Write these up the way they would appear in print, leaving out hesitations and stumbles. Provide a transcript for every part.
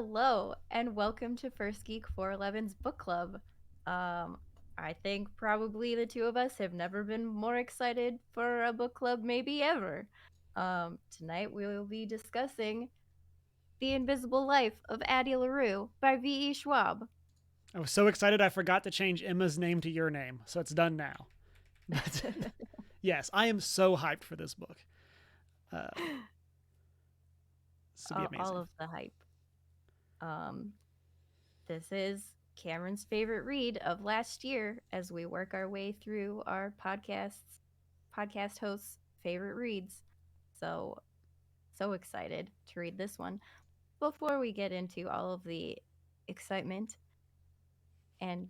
Hello, and welcome to First Geek 411's book club. I think probably the two of us have never been more excited for a book club, maybe ever. Tonight we will be discussing The Invisible Life of Addie LaRue by V.E. Schwab. I was so excited I forgot to change Emma's name to your name, so it's done now. But yes, I am so hyped for this book. Uh, this will be All amazing. of the hype. Um, this is Cameron's favorite read of last year as we work our way through our podcast hosts' favorite reads. So excited to read this one. Before we get into all of the excitement and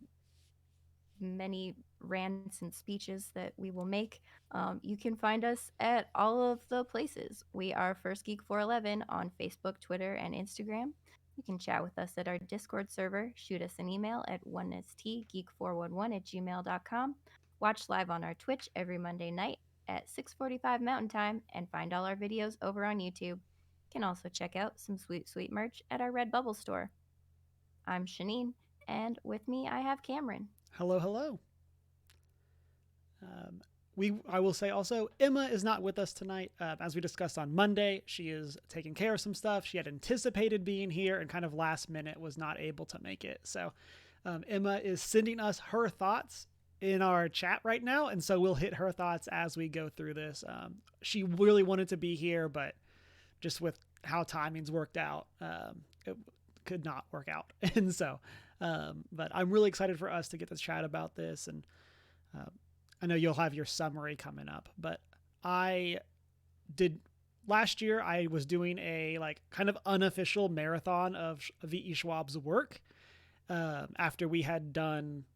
many rants and speeches that we will make, you can find us at all of the places. We are First Geek 411 on Facebook, Twitter, and Instagram. You can chat with us at our Discord server. Shoot us an email at 1stgeek411@gmail.com. Watch live on our Twitch every Monday night at 6:45 Mountain Time and find all our videos over on YouTube. You can also check out some sweet merch at our Redbubble store. I'm Shanine, and with me I have Cameron. Hello, hello. Um, I will say also, Emma is not with us tonight. As we discussed on Monday, she is taking care of some stuff. She had anticipated being here and kind of last minute was not able to make it. So Emma is sending us her thoughts in our chat right now, and so we'll hit her thoughts as we go through this. She really wanted to be here, but just with how timings worked out, it could not work out. And so, but I'm really excited for us to get to chat about this. And uh, I know you'll have your summary coming up, but I did last year. I was doing a like kind of unofficial marathon of V.E. Schwab's work after we had done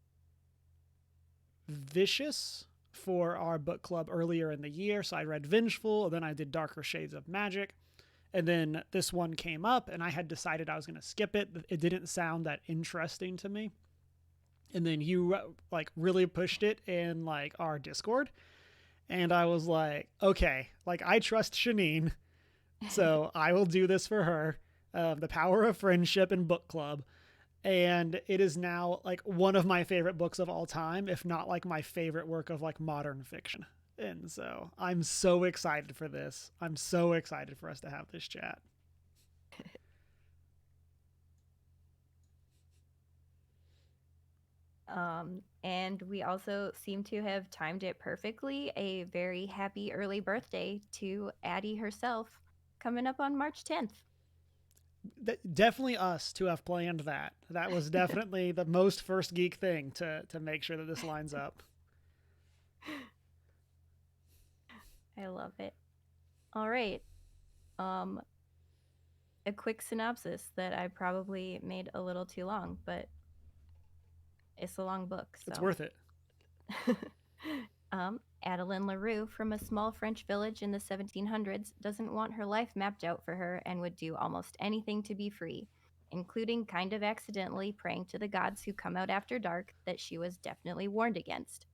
Vicious for our book club earlier in the year. So I read Vengeful, and then I did Darker Shades of Magic. And then this one came up, and I had decided I was going to skip it. It didn't sound that interesting to me. And then you like really pushed it in like our Discord, and I was like, okay, like I trust Shanine, so I will do this for her. The power of friendship and book club, and it is now like one of my favorite books of all time, if not like my favorite work of like modern fiction. And so I'm so excited for this. I'm so excited for us to have this chat. And we also seem to have timed it perfectly. A very happy early birthday to Addie herself coming up on March 10th. Definitely us to have planned that. That was definitely the most first geek thing to make sure that this lines up. I love it. All right. Um, a quick synopsis that I probably made a little too long, but it's a long book, It's so. worth it. Adeline LaRue from a small French village in the 1700s doesn't want her life mapped out for her and would do almost anything to be free, including kind of accidentally praying to the gods who come out after dark that she was definitely warned against.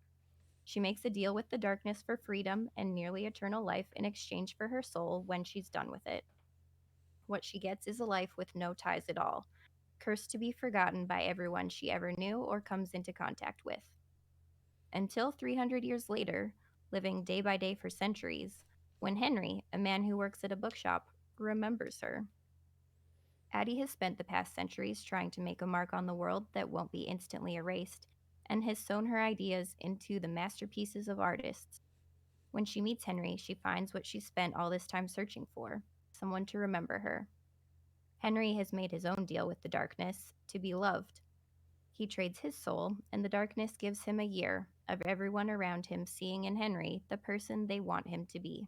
She makes a deal with the darkness for freedom and nearly eternal life in exchange for her soul when she's done with it. What she gets is a life with no ties at all, cursed to be forgotten by everyone she ever knew or comes into contact with. Until 300 years later, living day by day for centuries, when Henry, a man who works at a bookshop, remembers her. Addie has spent the past centuries trying to make a mark on the world that won't be instantly erased, and has sewn her ideas into the masterpieces of artists. When she meets Henry, she finds what she spent all this time searching for, someone to remember her. Henry has made his own deal with the darkness to be loved. He trades his soul, and the darkness gives him a year of everyone around him seeing in Henry the person they want him to be.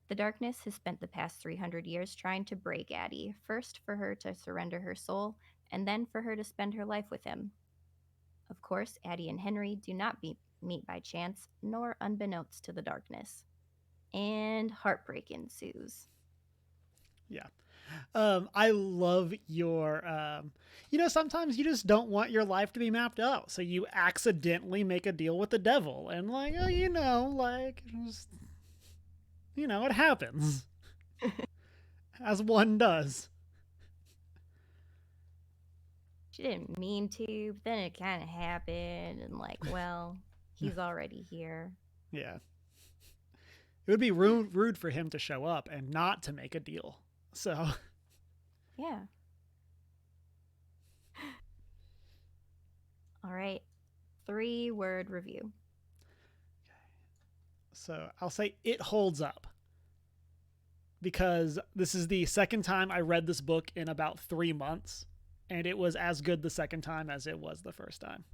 The darkness has spent the past 300 years trying to break Addie, first for her to surrender her soul, and then for her to spend her life with him. Of course, Addie and Henry do not meet by chance, nor unbeknownst to the darkness. And heartbreak ensues. Yeah. I love your, sometimes you just don't want your life to be mapped out. So you accidentally make a deal with the devil. And, like, just, it happens. As one does. she didn't mean to, but then it kind of happened, and like, well, he's already here. Yeah. It would be rude for him to show up and not to make a deal. So, Yeah. All right. 3-word review. I'll say it holds up because this is the second time I read this book in about 3 months, and it was as good the second time as it was the first time.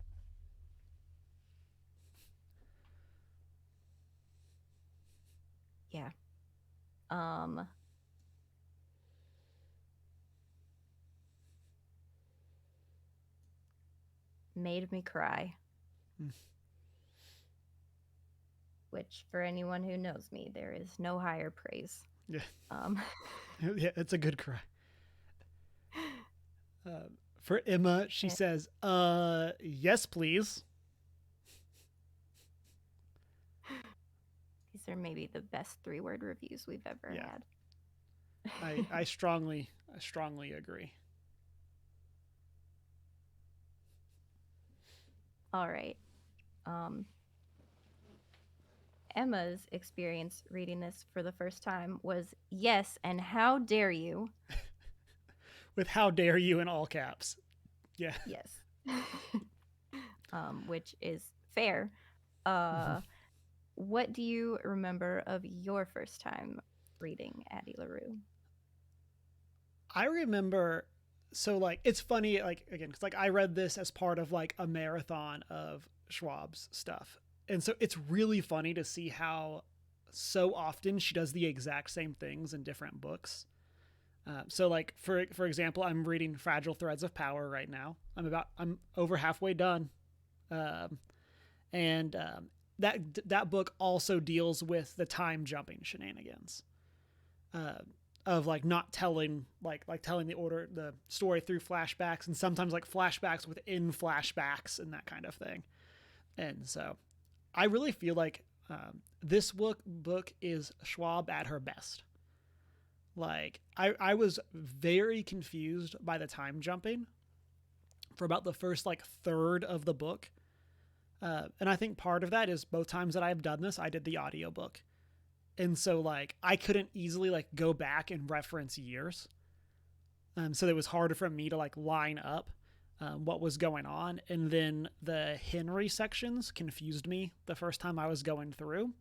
Yeah. Um Made me cry, Mm. which for anyone who knows me, there is no higher praise. Yeah. Um Yeah, it's a good cry. Uh, for Emma, she says, yes, please. These are maybe the best 3-word reviews we've ever Yeah. had. I strongly agree. All right. Um, Emma's experience reading this for the first time was yes, and how dare you? With how dare you in all caps. Yeah. Yes. Which is fair. Uh, what do you remember of your first time reading Addie LaRue? I remember, so like it's funny, like again, because like I read this as part of like a marathon of Schwab's stuff, and so it's really funny to see how so often she does the exact same things in different books. So like for example, I'm reading Fragile Threads of Power right now. I'm over halfway done, um, and that book also deals with the time jumping shenanigans. Uh, of like not telling like telling the story through flashbacks, and sometimes like flashbacks within flashbacks and that kind of thing. And so I really feel like this book is Schwab at her best. Like I was very confused by the time jumping for about the first like third of the book. And I think part of that is both times that I've done this, I did the audiobook. And so like I couldn't easily like go back and reference years. So it was harder for me to like line up what was going on. And then the Henry sections confused me the first time I was going through.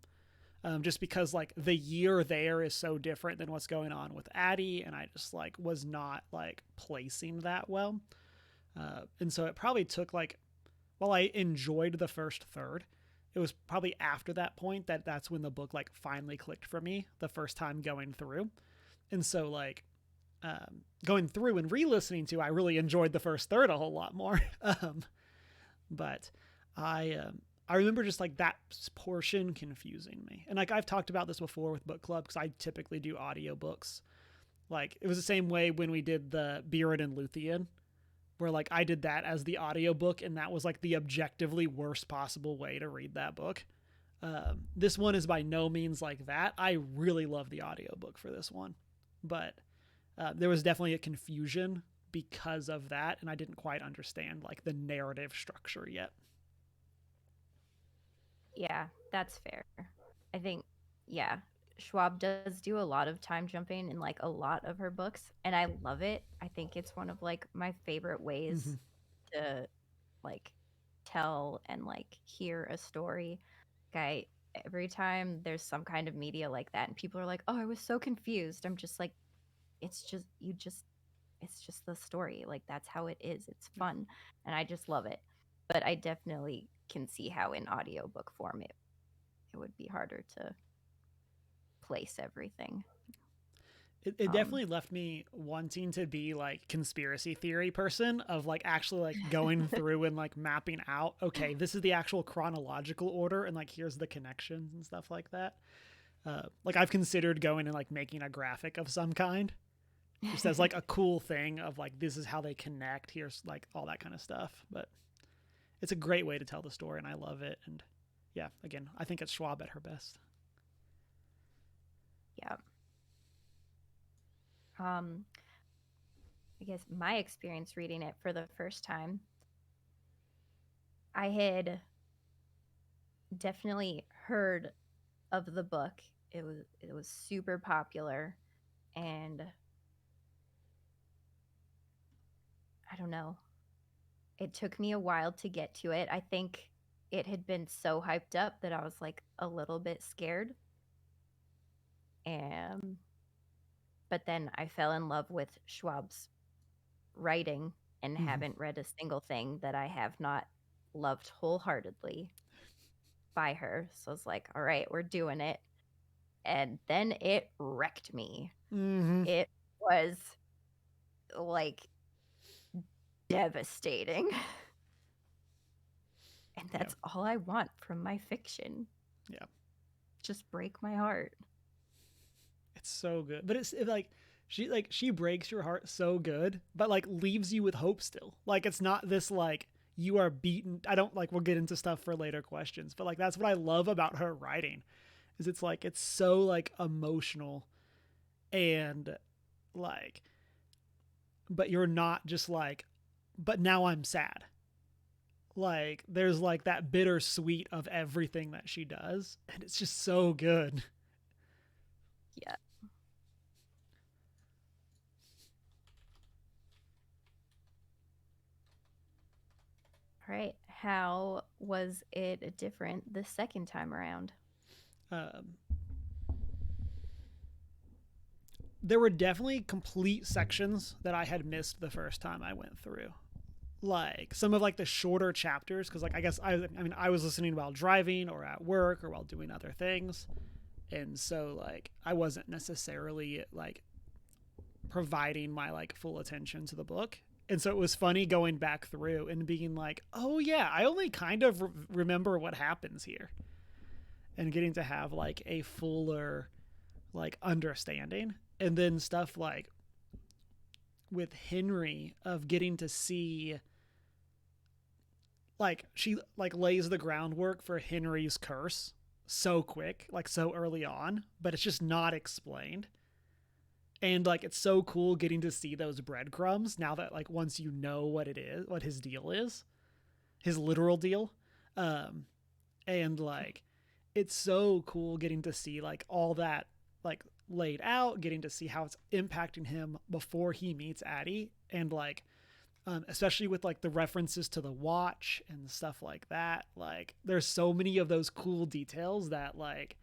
Just because like the year there is so different than what's going on with Addie, and I just like was not like placing that well. And so it probably took like, while I enjoyed the first third, it was probably after that point that's when the book like finally clicked for me the first time going through. And so like going through and re-listening to, I really enjoyed the first third a whole lot more. But I remember just like that portion confusing me. And like I've talked about this before with book club, because I typically do audiobooks. Like it was the same way when we did the Beard and Luthien, where like I did that as the audiobook, and that was like the objectively worst possible way to read that book. This one is by no means like that. I really love the audiobook for this one, but there was definitely a confusion because of that, and I didn't quite understand like the narrative structure yet. Yeah, that's fair. I think, yeah, Schwab does do a lot of time jumping in like a lot of her books, and I love it. I think it's one of like my favorite Mm-hmm. ways to like tell and like hear a story. Like every time there's some kind of media like that and people are like, "Oh, I was so confused." I'm just like, it's just the story. Like that's how it is. It's fun and I just love it. But I definitely can see how in audiobook form it would be harder to place everything. It Um definitely left me wanting to be like conspiracy theory person, of like actually like going through and like mapping out, okay, this is the actual chronological order, and like here's the connections and stuff like that. Like I've considered going and like making a graphic of some kind, just as like a cool thing of like this is how they connect. Here's like all that kind of stuff. But it's a great way to tell the story, and I love it. And yeah, again, I think it's Schwab at her best. yeah. Um I guess my experience reading it for the first time, I had definitely heard of the book. It was super popular, and I don't know. It took me a while to get to it. I think it had been so hyped up that I was like a little bit scared. And but then I fell in love with Schwab's writing and Mm-hmm. haven't read a single thing that I have not loved wholeheartedly by her. So I was like, all right, we're doing it. And then it wrecked me. Mm-hmm. It was like devastating. And Yeah. that's all I want from my fiction. Yeah. Just break my heart. It's so good, but like she breaks your heart so good, but like leaves you with hope still. Like it's not this like you are beaten. I don't like. We'll get into stuff for later questions, but like that's what I love about her writing, is it's like it's so like emotional and like, but you're not just like, but now I'm sad. Like there's like that bittersweet of everything that she does, and it's just so good. Yeah. All right. How was it different the second time around? Um, there were definitely complete sections that I had missed the first time I went through. Like some of like the shorter chapters, because like I was listening while driving or at work or while doing other things, and so like I wasn't necessarily like providing my like full attention to the book. And so it was funny going back through and being like, oh yeah, I only kind of remember what happens here, and getting to have like a fuller like understanding. And then stuff like with Henry of getting to see like she like lays the groundwork for Henry's curse so quick, like so early on, but it's just not explained. And like it's so cool getting to see those breadcrumbs now that like once you know what it is, what his deal is, his literal deal. Um and like it's so cool getting to see like all that like laid out, getting to see how it's impacting him before he meets Addie, and like especially with like the references to the watch and stuff like that. Like there's so many of those cool details that like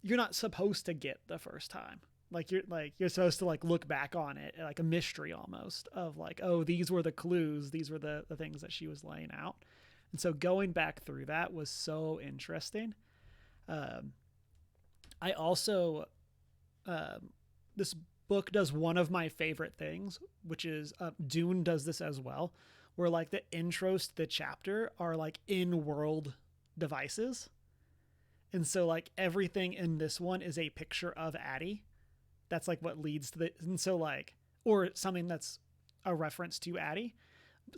you're not supposed to get the first time. Like you're supposed to like look back on it like a mystery almost of like, oh, these were the clues, these were the things that she was laying out. And so going back through that was so interesting. um, I also um, this book does one of my favorite things, which is Dune does this as well, where like the intros to the chapter are like in world devices. And so like everything in this one is a picture of Addie. That's like what leads to the, and so like, or something that's a reference to Addie.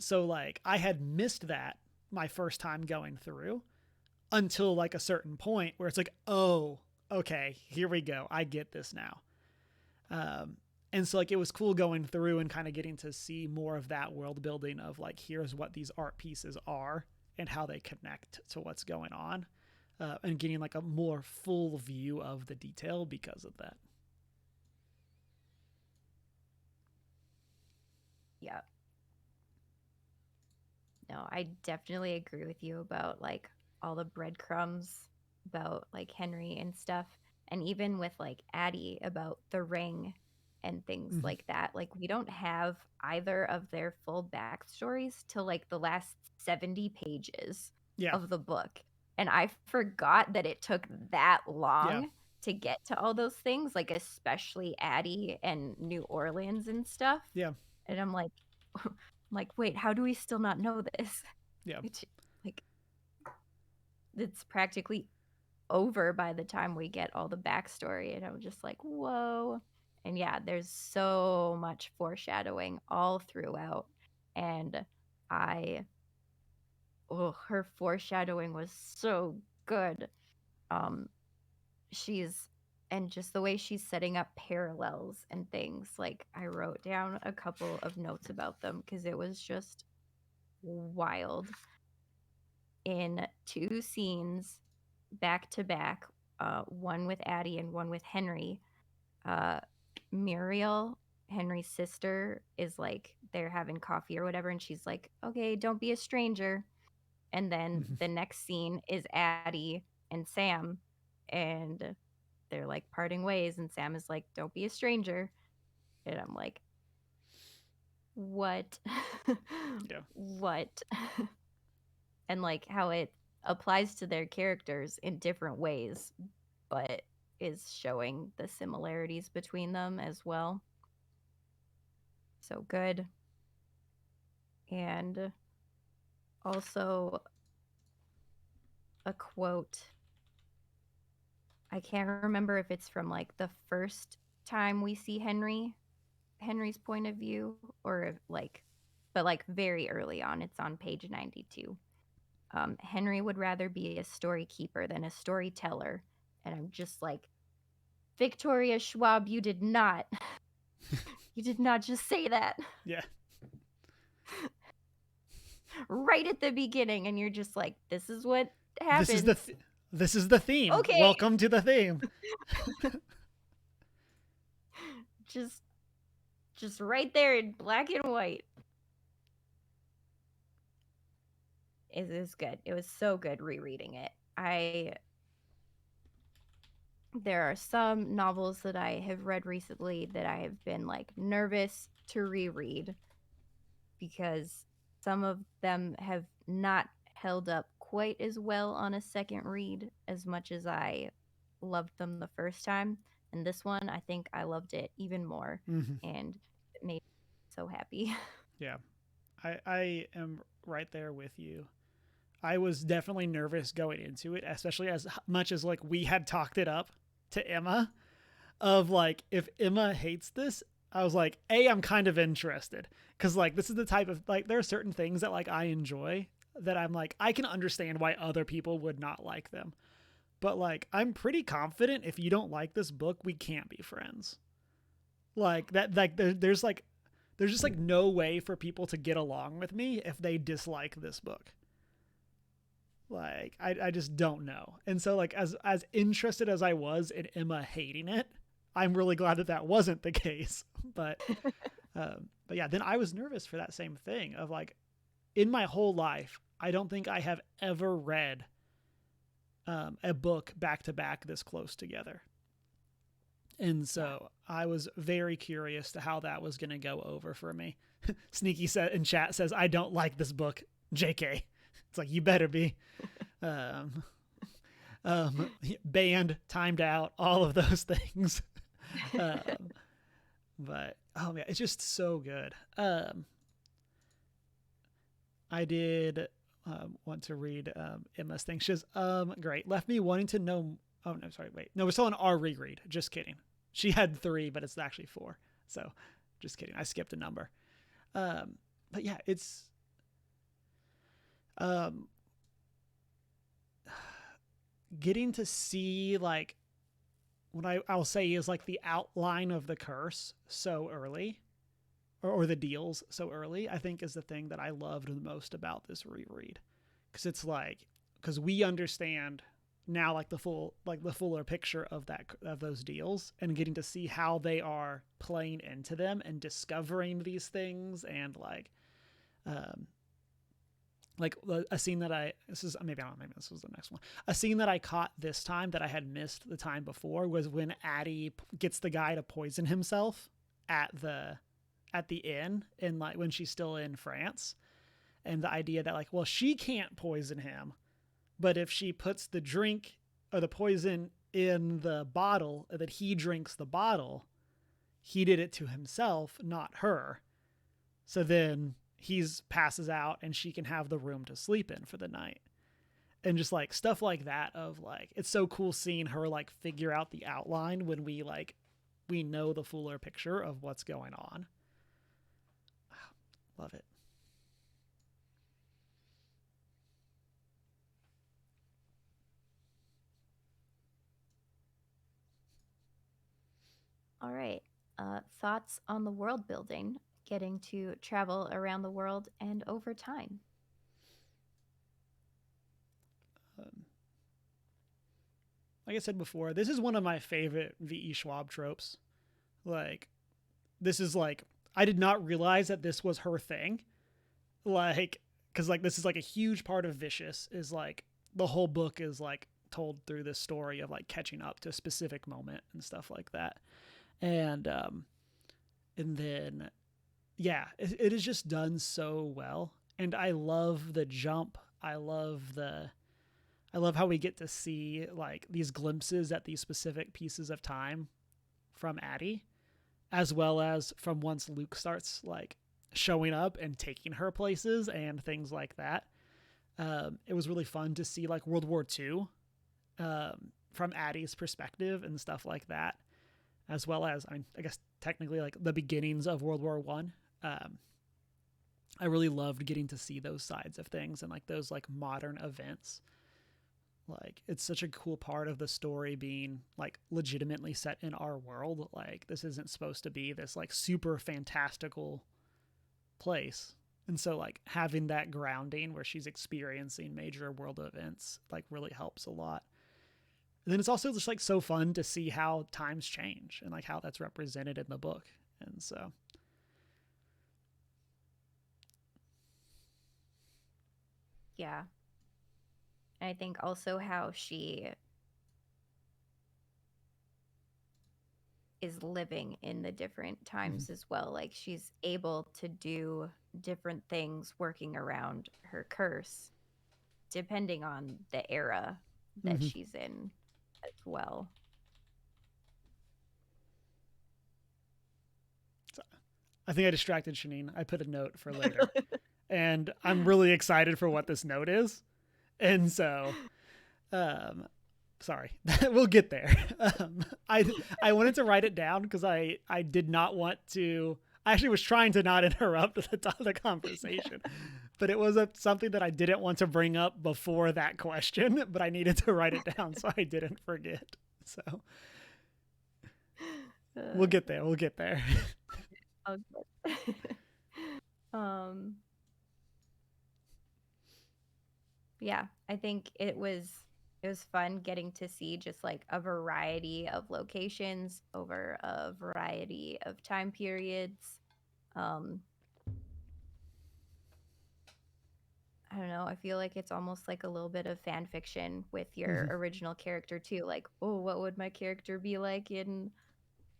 So like I had missed that my first time going through until like a certain point where it's like, oh, okay, here we go. I get this now. Um, and so like it was cool going through and kind of getting to see more of that world building of like, here's what these art pieces are and how they connect to what's going on, and getting like a more full view of the detail because of that. Yeah. No, I definitely agree with you about like all the breadcrumbs about like Henry and stuff. And even with like Addie about the ring and things Mm-hmm. like that. Like we don't have either of their full backstories till like the last 70 pages Yeah, of the book. And I forgot that it took that yeah, long to get to all those things, like especially Addie and New Orleans and stuff. yeah, And I'm like, I'm like, wait, how do we still not know this? yeah, It's like it's practically over by the time we get all the backstory, and I'm just like, whoa. And yeah, there's so much foreshadowing all throughout, and I, oh, her foreshadowing was so good. Um, she's and just the way she's setting up parallels and things. Like, I wrote down a couple of notes about them because it was just wild. In two scenes back to back, one with Addie and one with Henry, uh, Muriel, Henry's sister, is like, they're having coffee or whatever, and she's like, okay, don't be a stranger. And then Mhm. the next scene is Addie and Sam, and they're like parting ways, and Sam is like, don't be a stranger. And I'm like, what? Yeah. What? And like how it applies to their characters in different ways, but is showing the similarities between them as well. So good. And also a quote. I can't remember if it's from like the first time we see Henry's point of view, or if, like, but like very early on. It's on page 92. Henry would rather be a story keeper than a storyteller. And I'm just like, Victoria Schwab, you did not just say that Yeah. right at the beginning. And you're just like, this is what This is the happens. this is the theme. Okay. Welcome to the theme. just just right there in black and white. It is good. It was so good rereading it. There are some novels that I have read recently that I have been like nervous to reread because some of them have not held up quite as well on a second read as much as I loved them the first time. And this one, I think I loved it even more, Mm-hmm. and it made me so happy. Yeah. I am right there with you. I was definitely nervous going into it, especially as much as like we had talked it up to Emma of like, if Emma hates this, I was like, I'm kind of interested because like this is the type of like there are certain things that like I enjoy that I'm like I can understand why other people would not like them, but like I'm pretty confident if you don't like this book, we can't be friends. Like that, like there's just like no way for people to get along with me if they dislike this book. Like I just don't know. And so like as interested as I was in Emma hating it, I'm really glad that that wasn't the case. But yeah, then I was nervous for that same thing of like in my whole life, I don't think I have ever read a book back to back this close together. And Yeah. so I was very curious to how that was going to go over for me. Sneaky set in chat says, I don't like this book. JK. It's like, you better be. Um, Banned, timed out, all of those things. um, but, oh, man, it's just so good. I did want to read Emma's thing. She says, great. Left me wanting to know. Oh, no, sorry. Wait. No, we're still on our reread. Just kidding. She had 3, but it's actually 4. So just kidding. I skipped a number. But yeah, it's um, getting to see like what I'll say is like the outline of the curse so early, or the deals so early, I think is the thing that I loved the most about this reread. Because it's like, because we understand now like the fuller picture of those deals, and getting to see how they are playing into them and discovering these things, and um like a scene that this is maybe I don't know, maybe this was the next one. A scene that I caught this time that I had missed the time before was when Addie gets the guy to poison himself at the inn, and like when she's still in France, and the idea that like, well, she can't poison him, but if she puts the drink or the poison in the bottle that he drinks the bottle, he did it to himself, not her. So then he's passes out and she can have the room to sleep in for the night. And just like stuff like that of like, it's so cool seeing her like figure out the outline when we know the fuller picture of what's going on. Love it. All right. Thoughts on the world building, getting to travel around the world and over time. Um, like I said before, this is one of my favorite V.E. Schwab tropes. Like, this is like, I did not realize that this was her thing. Like, because like this is like a huge part of Vicious is like the whole book is like told through this story of like catching up to a specific moment and stuff like that. And then yeah, it is just done so well. And I love the jump. I love how we get to see like these glimpses at these specific pieces of time from Addie, as well as from once Luke starts like showing up and taking her places and things like that. It was really fun to see like World War II from Addie's perspective and stuff like that, as well as I guess technically like the beginnings of World War One. I really loved getting to see those sides of things and like those like modern events. Like it's such a cool part of the story being like legitimately set in our world. Like this isn't supposed to be this like super fantastical place. And so like having that grounding where she's experiencing major world events like really helps a lot. And then it's also just like so fun to see how times change and like how that's represented in the book. And so Yeah. And I think also how she is living in the different mm-hmm. times as well. Like she's able to do different things working around her curse depending on the era that Mm-hmm. she's in as well. So I think I distracted Shanine. I put a note for later. And I'm really excited for what this note is. And so um sorry, we'll get there. I wanted to write it down because I did not want to. I actually was trying to not interrupt the conversation, but it was something that I didn't want to bring up before that question, but I needed to write it down so I didn't forget. So we'll Uh, get there. We'll get there. okay. um yeah, I think it was fun getting to see just like a variety of locations over a variety of time periods. Um I don't know, I feel like it's almost like a little bit of fan fiction with your Mm-hmm. original character too. Like, oh, what would my character be like in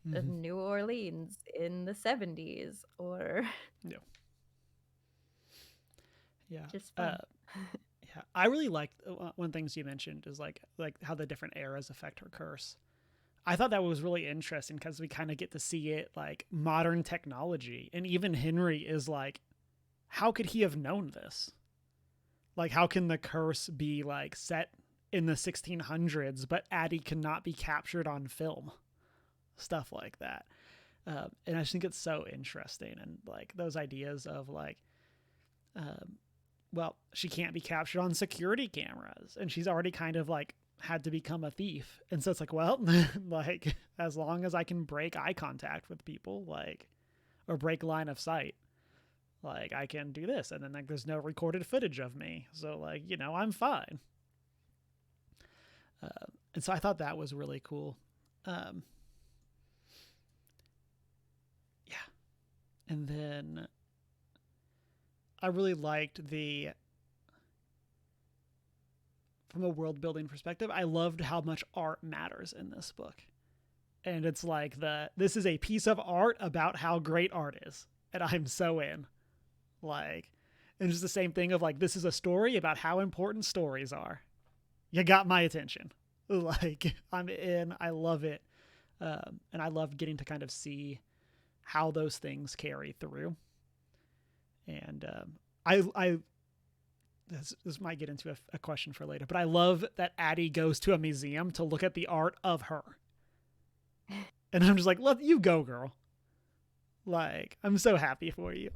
Mm-hmm. New Orleans in the 70s or Yeah. Yeah. just Uh, fun. yeah. I really liked one of the things you mentioned is like how the different eras affect her curse. I thought that was really interesting because we kind of get to see it like modern technology. And even Henry is like, how could he have known this? Like, how can the curse be like set in the 1600s, but Addie cannot be captured on film? Stuff like that. And I just think it's so interesting. And like those ideas of like, um, well, she can't be captured on security cameras. And she's already kind of like had to become a thief. And so it's like, well, like as long as I can break eye contact with people, like, or break line of sight, like I can do this. And then like there's no recorded footage of me. So like, you know, I'm fine. And so I thought that was really cool. Um, yeah. And then I really liked from a world building perspective, I loved how much art matters in this book. And it's like this is a piece of art about how great art is. And I'm so in. Like, and it's the same thing of like, this is a story about how important stories are. You got my attention. Like, I'm in. I love it. And I loved getting to kind of see how those things carry through. And I this might get into a question for later, but I love that Addie goes to a museum to look at the art of her. And I'm just like, let you go, girl. Like, I'm so happy for you.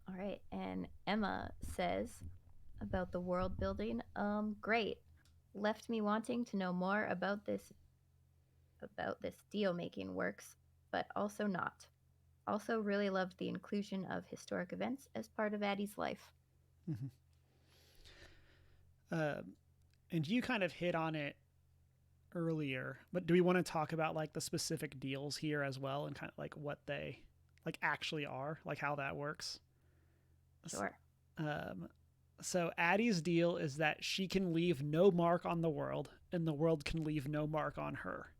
All right. And Emma says, About the world building, great. Left me wanting to know more about this deal making works, but also not. Also, really loved the inclusion of historic events as part of Addie's life. Mm-hmm. And you kind of hit on it earlier, but do we want to talk about like the specific deals here as well and kind of like what they like actually are, like how that works? Sure. Um, so Addie's deal is that she can leave no mark on the world, and the world can leave no mark on her.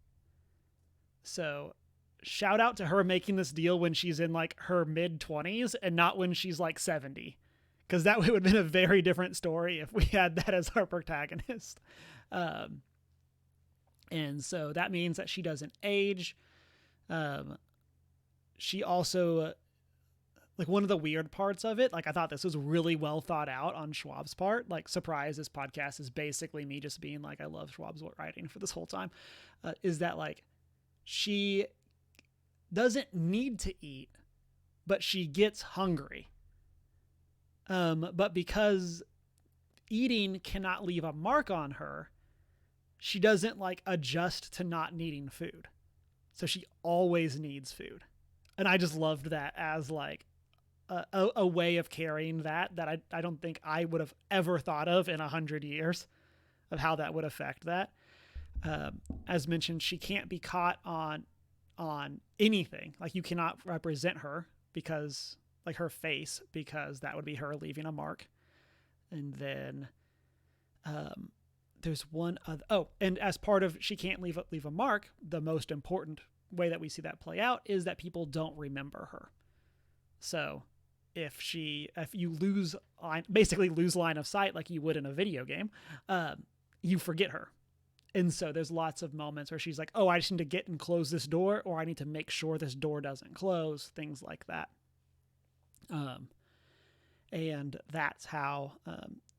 So shout out to her making this deal when she's in like her mid 20s and not when she's like 70, because that would have been a very different story if we had that as our protagonist. um, and so that means that she doesn't age. um, she also like one of the weird parts of it, like I thought this was really well thought out on Schwab's part. Like, surprise, this podcast is basically me just being like, I love Schwab's writing for this whole time. Is that like she doesn't need to eat, but she gets hungry. But because eating cannot leave a mark on her, she doesn't like adjust to not needing food. So she always needs food. And I just loved that as like a way of carrying that I don't think I would have ever thought of in 100 years of how that would affect that. As mentioned, she can't be caught on anything. Like, you cannot represent her because like her face, because that would be her leaving a mark. And then there's one other, and as part of she can't leave a mark, the most important way that we see that play out is that people don't remember her. So if you basically lose line of sight like you would in a video game, you forget her. And so there's lots of moments where she's like, oh, I just need to get and close this door, or I need to make sure this door doesn't close, things like that. And that's how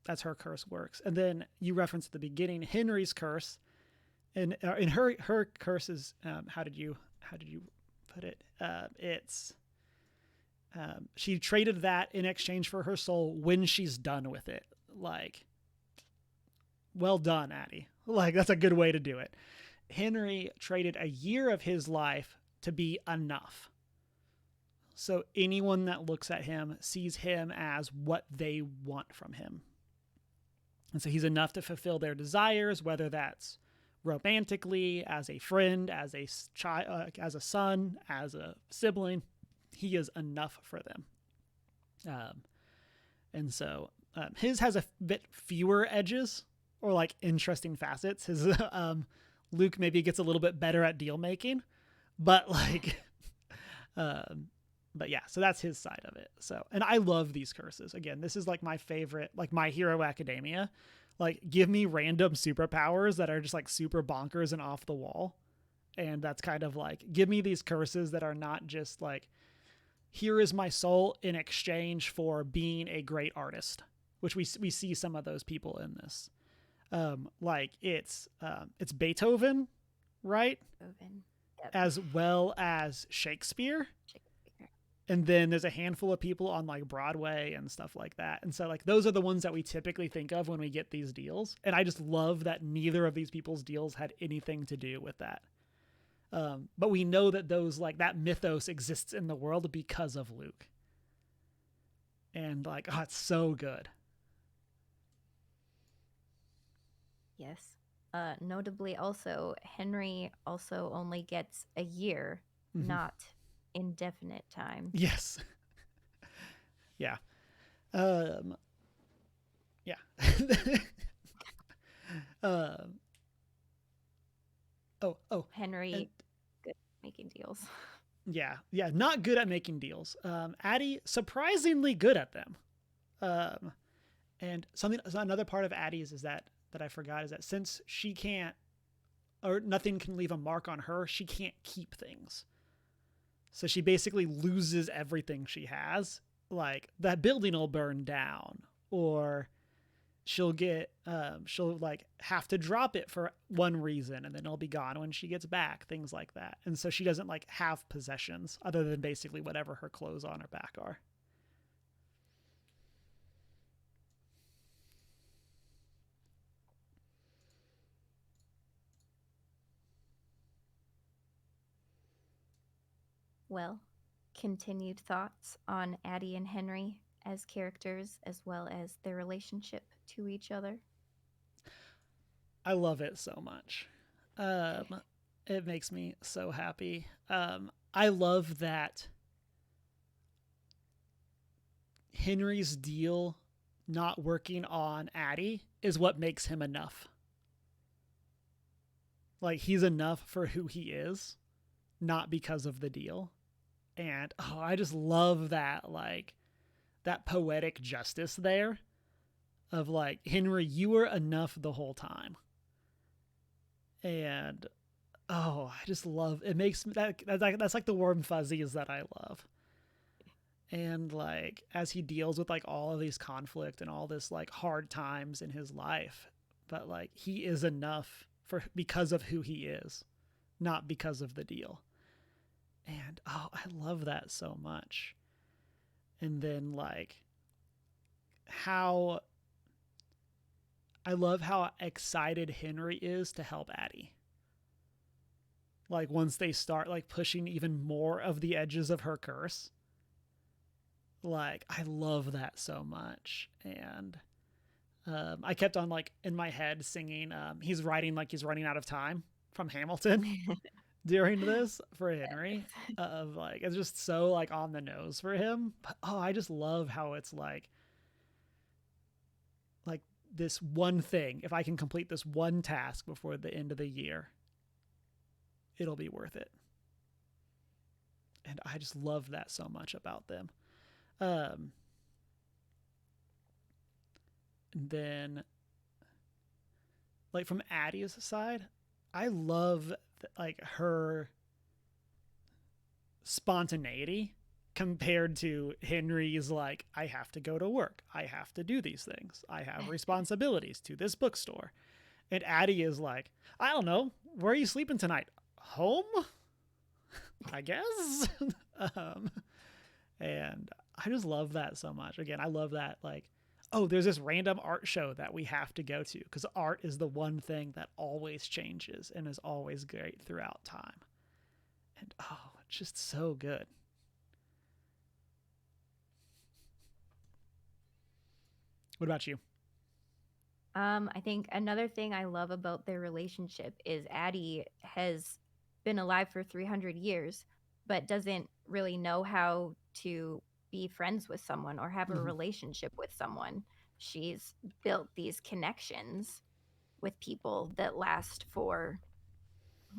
that's her curse works. And then you referenced at the beginning Henry's curse, and in her curse is how did you put it? It's she traded that in exchange for her soul when she's done with it. Like, well done, Addie. Like, that's a good way to do it. Henry traded a year of his life to be enough. So anyone that looks at him sees him as what they want from him. And so he's enough to fulfill their desires, whether that's romantically, as a friend, as a child, as a son, as a sibling. He is enough for them. And so his has a bit fewer edges or like interesting facets. His Luke maybe gets a little bit better at deal making, but like but yeah, so that's his side of it. So, and I love these curses. Again, this is like my favorite, like My Hero Academia. Like, give me random superpowers that are just like super bonkers and off the wall. And that's kind of like, give me these curses that are not just like, here is my soul in exchange for being a great artist, which we see some of those people in this. Like it's Beethoven, right? Beethoven. Yep. As well as Shakespeare. Shakespeare. And then there's a handful of people on like Broadway and stuff like that. And so like those are the ones that we typically think of when we get these deals. And I just love that neither of these people's deals had anything to do with that. But we know that those like that mythos exists in the world because of Luke. And like, oh, it's so good. Yes. Notably also, Henry also only gets a year, not indefinite time. Yes. Yeah. Yeah. Henry, good at making deals. Yeah. Not good at making deals. Addie, surprisingly good at them. And another part of Addie's is that I forgot is that since she can't, or nothing can leave a mark on her, she can't keep things. So she basically loses everything she has. Like, that building will burn down, or she'll like have to drop it for one reason, and then it'll be gone when she gets back, things like that. And so she doesn't like have possessions other than basically whatever her clothes on her back are. Well, continued thoughts on Addie and Henry as characters as well as their relationship to each other. I love it so much. It makes me so happy. I love that Henry's deal not working on Addie is what makes him enough. Like, he's enough for who he is, not because of the deal. And oh, I just love that, like, that poetic justice there of like, Henry, you were enough the whole time. And oh, I just love it. Makes that's like the warm fuzzies that I love. And like, as he deals with like all of these conflict and all this like hard times in his life, but like, he is enough for because of who he is, not because of the deal. And oh, I love that so much. And then like, how I love how excited Henry is to help Addie. Like, once they start like pushing even more of the edges of her curse, like, I love that so much. And I kept on like in my head singing he's writing like he's running out of time from Hamilton during this for Henry. Of like, it's just so like on the nose for him. But oh, I just love how it's like this one thing, if I can complete this one task before the end of the year, it'll be worth it. And I just love that so much about them. Um, and then, like, from Addie's side, I love like her spontaneity compared to Henry's like, I have to go to work, I have to do these things, I have responsibilities to this bookstore. And Addie is like, I don't know, where are you sleeping tonight? Home, I guess. um, and I just love that so much. Again, I love that, like, oh, there's this random art show that we have to go to because art is the one thing that always changes and is always great throughout time. And oh, it's just so good. What about you? I think another thing I love about their relationship is Addie has been alive for 300 years, but doesn't really know how to be friends with someone or have a Mm-hmm. relationship with someone. She's built these connections with people that last for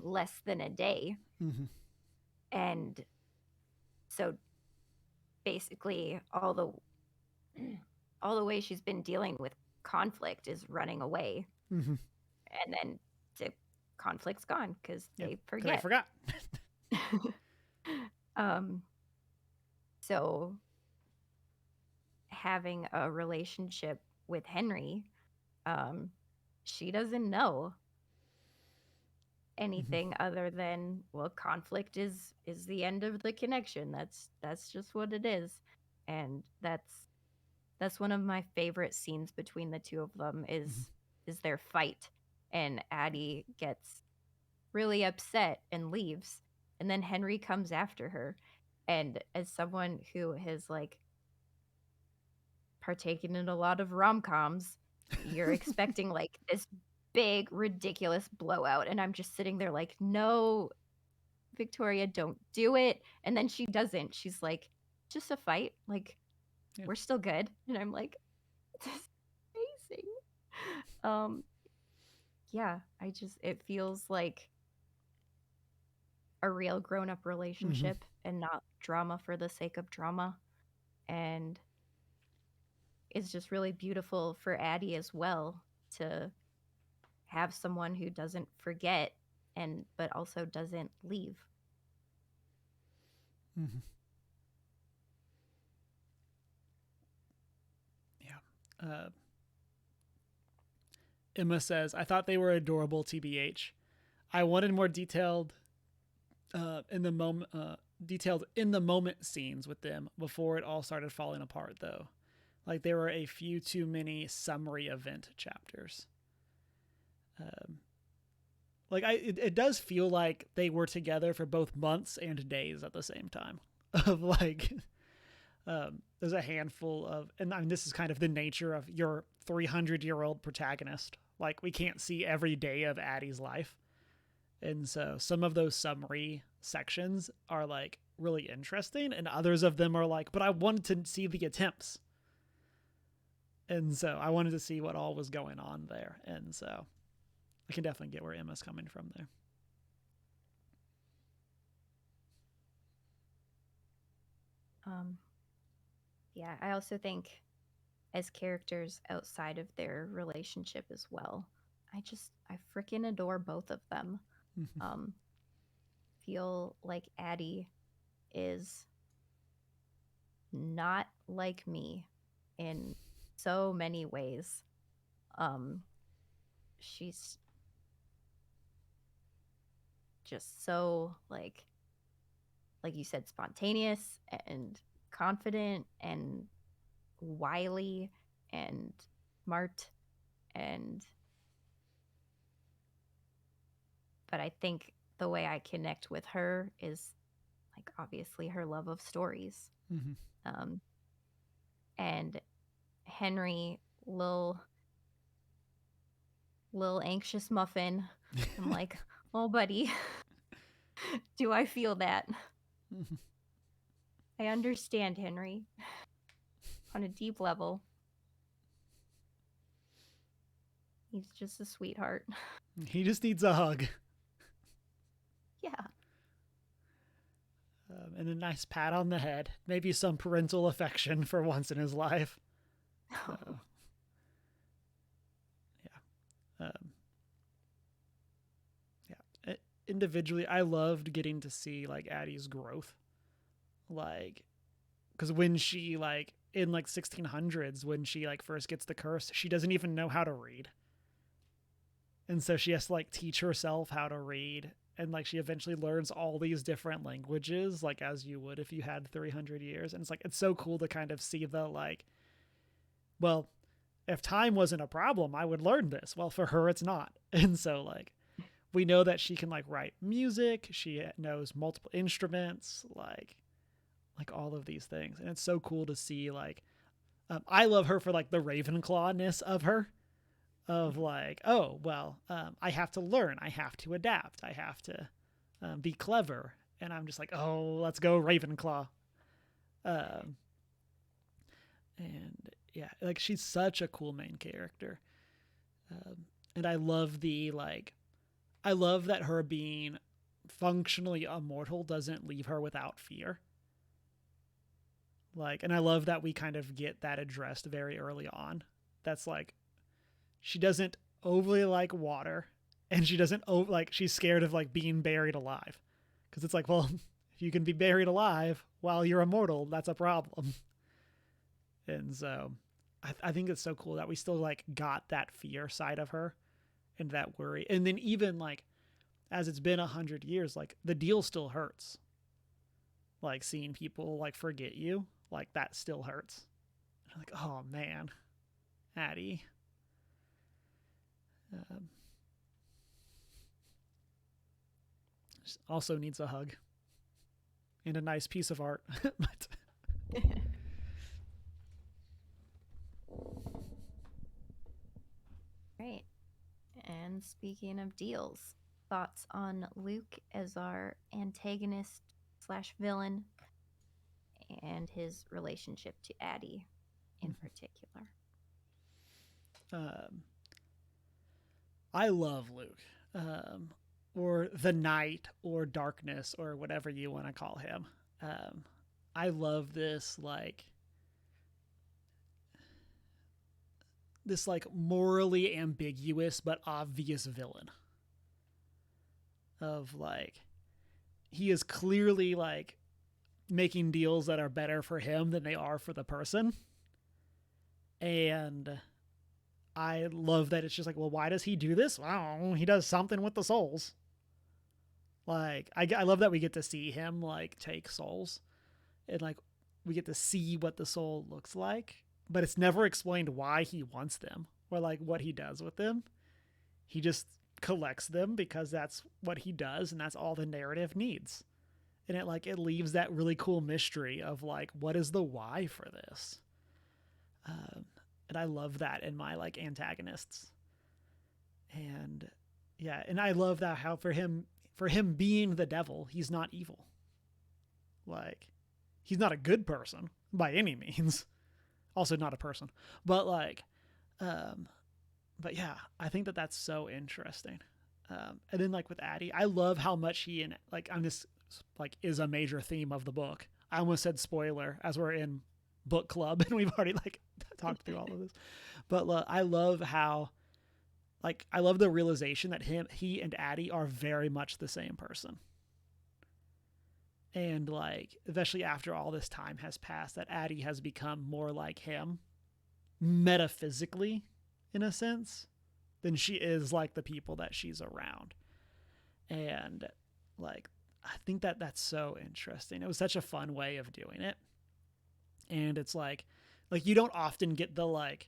less than a day. Mm-hmm. And so basically all the way she's been dealing with conflict is running away, Mm-hmm. and then the conflict's gone because Yeah, they because I forget. forgot. um, so having a relationship with Henry, um, she doesn't know Mm-hmm. anything other than, well, conflict is the end of the connection. That's just what it is, and that's one of my favorite scenes between the two of them Mm-hmm. is their fight, and Addie gets really upset and leaves, and then Henry comes after her. And as someone who has like partaken in a lot of rom-coms, you're expecting like this big ridiculous blowout, and I'm just sitting there like, no, Victoria, don't do it. And then she doesn't. She's like, just a fight, like, Yeah. we're still good. And I'm like, this is amazing. um yeah, it feels like a real grown-up Mm-hmm. relationship and not drama for the sake of drama. And it's just really beautiful for Addie as well to have someone who doesn't forget and but also doesn't leave. Mm-hmm. Yeah. Emma says, I thought they were adorable, TBH. I wanted more in the moment detailed in the moment scenes with them before it all started falling apart, though. Like, there were a few too many summary event chapters. Um, Like it does feel like they were together for both months and days at the same time. Of like, there's a handful of, and I mean, this is kind of the nature of your 300-year-old protagonist. Like, we can't see every day of Addie's life. And so some of those summary sections are like really interesting, and others of them are like, but I wanted to see the attempts. And so I wanted to see what all was going on there. And so I can definitely get where Emma's coming from there. Um, yeah, I also think as characters outside of their relationship as well, I freaking adore both of them. Um, feel like Addie is not like me in so many ways. Um, she's just so like you said, spontaneous and confident and wily and smart, and but I think the way I connect with her is like obviously her love of stories. Mm-hmm. Um, and Henry, little anxious muffin. I'm like, oh, buddy, do I feel that? Mm-hmm. I understand Henry on a deep level. He's just a sweetheart. He just needs a hug. Yeah. And a nice pat on the head. Maybe some parental affection for once in his life. So, yeah. Yeah. Individually, I loved getting to see like Addie's growth. Like, because when she like in like 1600s, when she like first gets the curse, she doesn't even know how to read, and so she has to like teach herself how to read, and like she eventually learns all these different languages, like as you would if you had 300 years. And it's like it's so cool to kind of see the like, well, if time wasn't a problem, I would learn this. Well, for her, it's not. And so like we know that she can like write music, she knows multiple instruments, like all of these things. And it's so cool to see like, I love her for like the Ravenclawness of her, of like, oh well, I have to learn, I have to adapt, I have to be clever. And I'm just like, oh, let's go Ravenclaw. um, and yeah, like she's such a cool main character. And I love the like, I love that her being functionally immortal doesn't leave her without fear. Like, and I love that we kind of get that addressed very early on. That's like, she doesn't overly like water, and she doesn't like, she's scared of like being buried alive, because it's like, well, if you can be buried alive while you're immortal, that's a problem. And so I think it's so cool that we still like got that fear side of her and that worry. And then even like as it's been 100 years, like the deal still hurts. Like seeing people like forget you, like that still hurts. I'm like, oh man, Addie. Um, also needs a hug and a nice piece of art. But Right. And speaking of deals, thoughts on Luke as our antagonist slash villain and his relationship to Addie in particular. um, I love Luke, um, or the Night, or Darkness, or whatever you want to call him. Um, I love this like morally ambiguous but obvious villain. Of like, he is clearly like making deals that are better for him than they are for the person. And I love that it's just like, well, why does he do this? Well, he does something with the souls. Like, I love that we get to see him like take souls, and like we get to see what the soul looks like, but it's never explained why he wants them or like what he does with them. He just collects them because that's what he does and that's all the narrative needs. And it leaves that really cool mystery of like, what is the why for this? Um, and I love that in my like antagonists. And yeah, and I love that how for him being the devil, he's not evil. Like, he's not a good person by any means. Also not a person. But like um but yeah, I think that that's so interesting. And then like with Addie, I love how much he and like I'm this like is a major theme of the book. I almost said spoiler as we're in book club and we've already like talked through all of this. But I love how like I love the realization that he and Addie are very much the same person. And like especially after all this time has passed, that Addie has become more like him metaphysically in a sense than she is like the people that she's around. And like I think that that's so interesting. It was such a fun way of doing it. And it's like you don't often get the like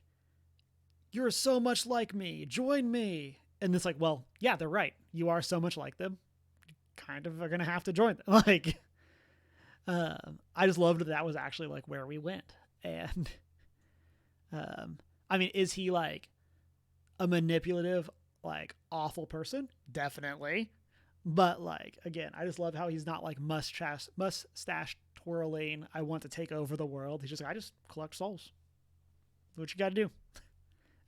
you're so much like me, join me. And it's like, well, yeah, they're right. You are so much like them. You kind of are going to have to join them. Like I just loved that was actually like where we went. And I mean, is he like a manipulative, like awful person? Definitely. But like again, I just love how he's not like mustache twirling. I want to take over the world. He's just like, I just collect souls. That's what you got to do.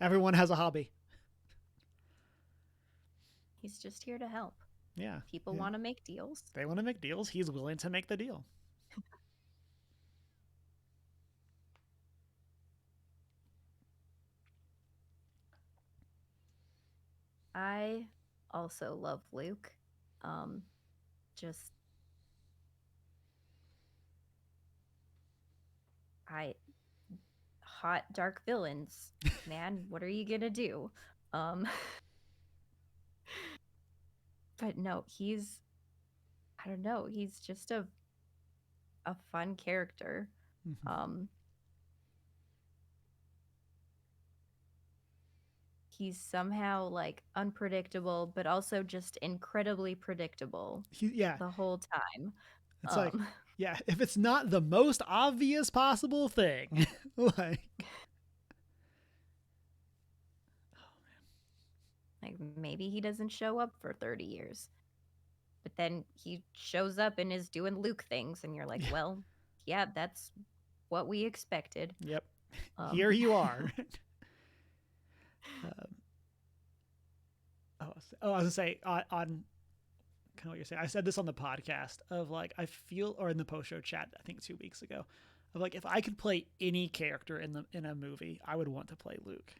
Everyone has a hobby. He's just here to help. Yeah. People Yeah. want to make deals. They want to make deals. He's willing to make the deal. I also love Luke. Just I hot dark villains, man. What are you gonna do? Um, but no, I don't know. He's just a fun character. Mm-hmm. Um, he's somehow like unpredictable, but also just incredibly predictable Yeah. the whole time. It's like, Um, yeah, if it's not the most obvious possible thing, like, like maybe he doesn't show up for 30 years, but then he shows up and is doing Luke things, and you're like, yeah, well, yeah, that's what we expected. yep, Um, here you are. um, I was gonna say on kind of what you're saying. I said this on the podcast of like I feel, or in the post show chat, I think 2 weeks ago, of like if I could play any character in a movie, I would want to play Luke.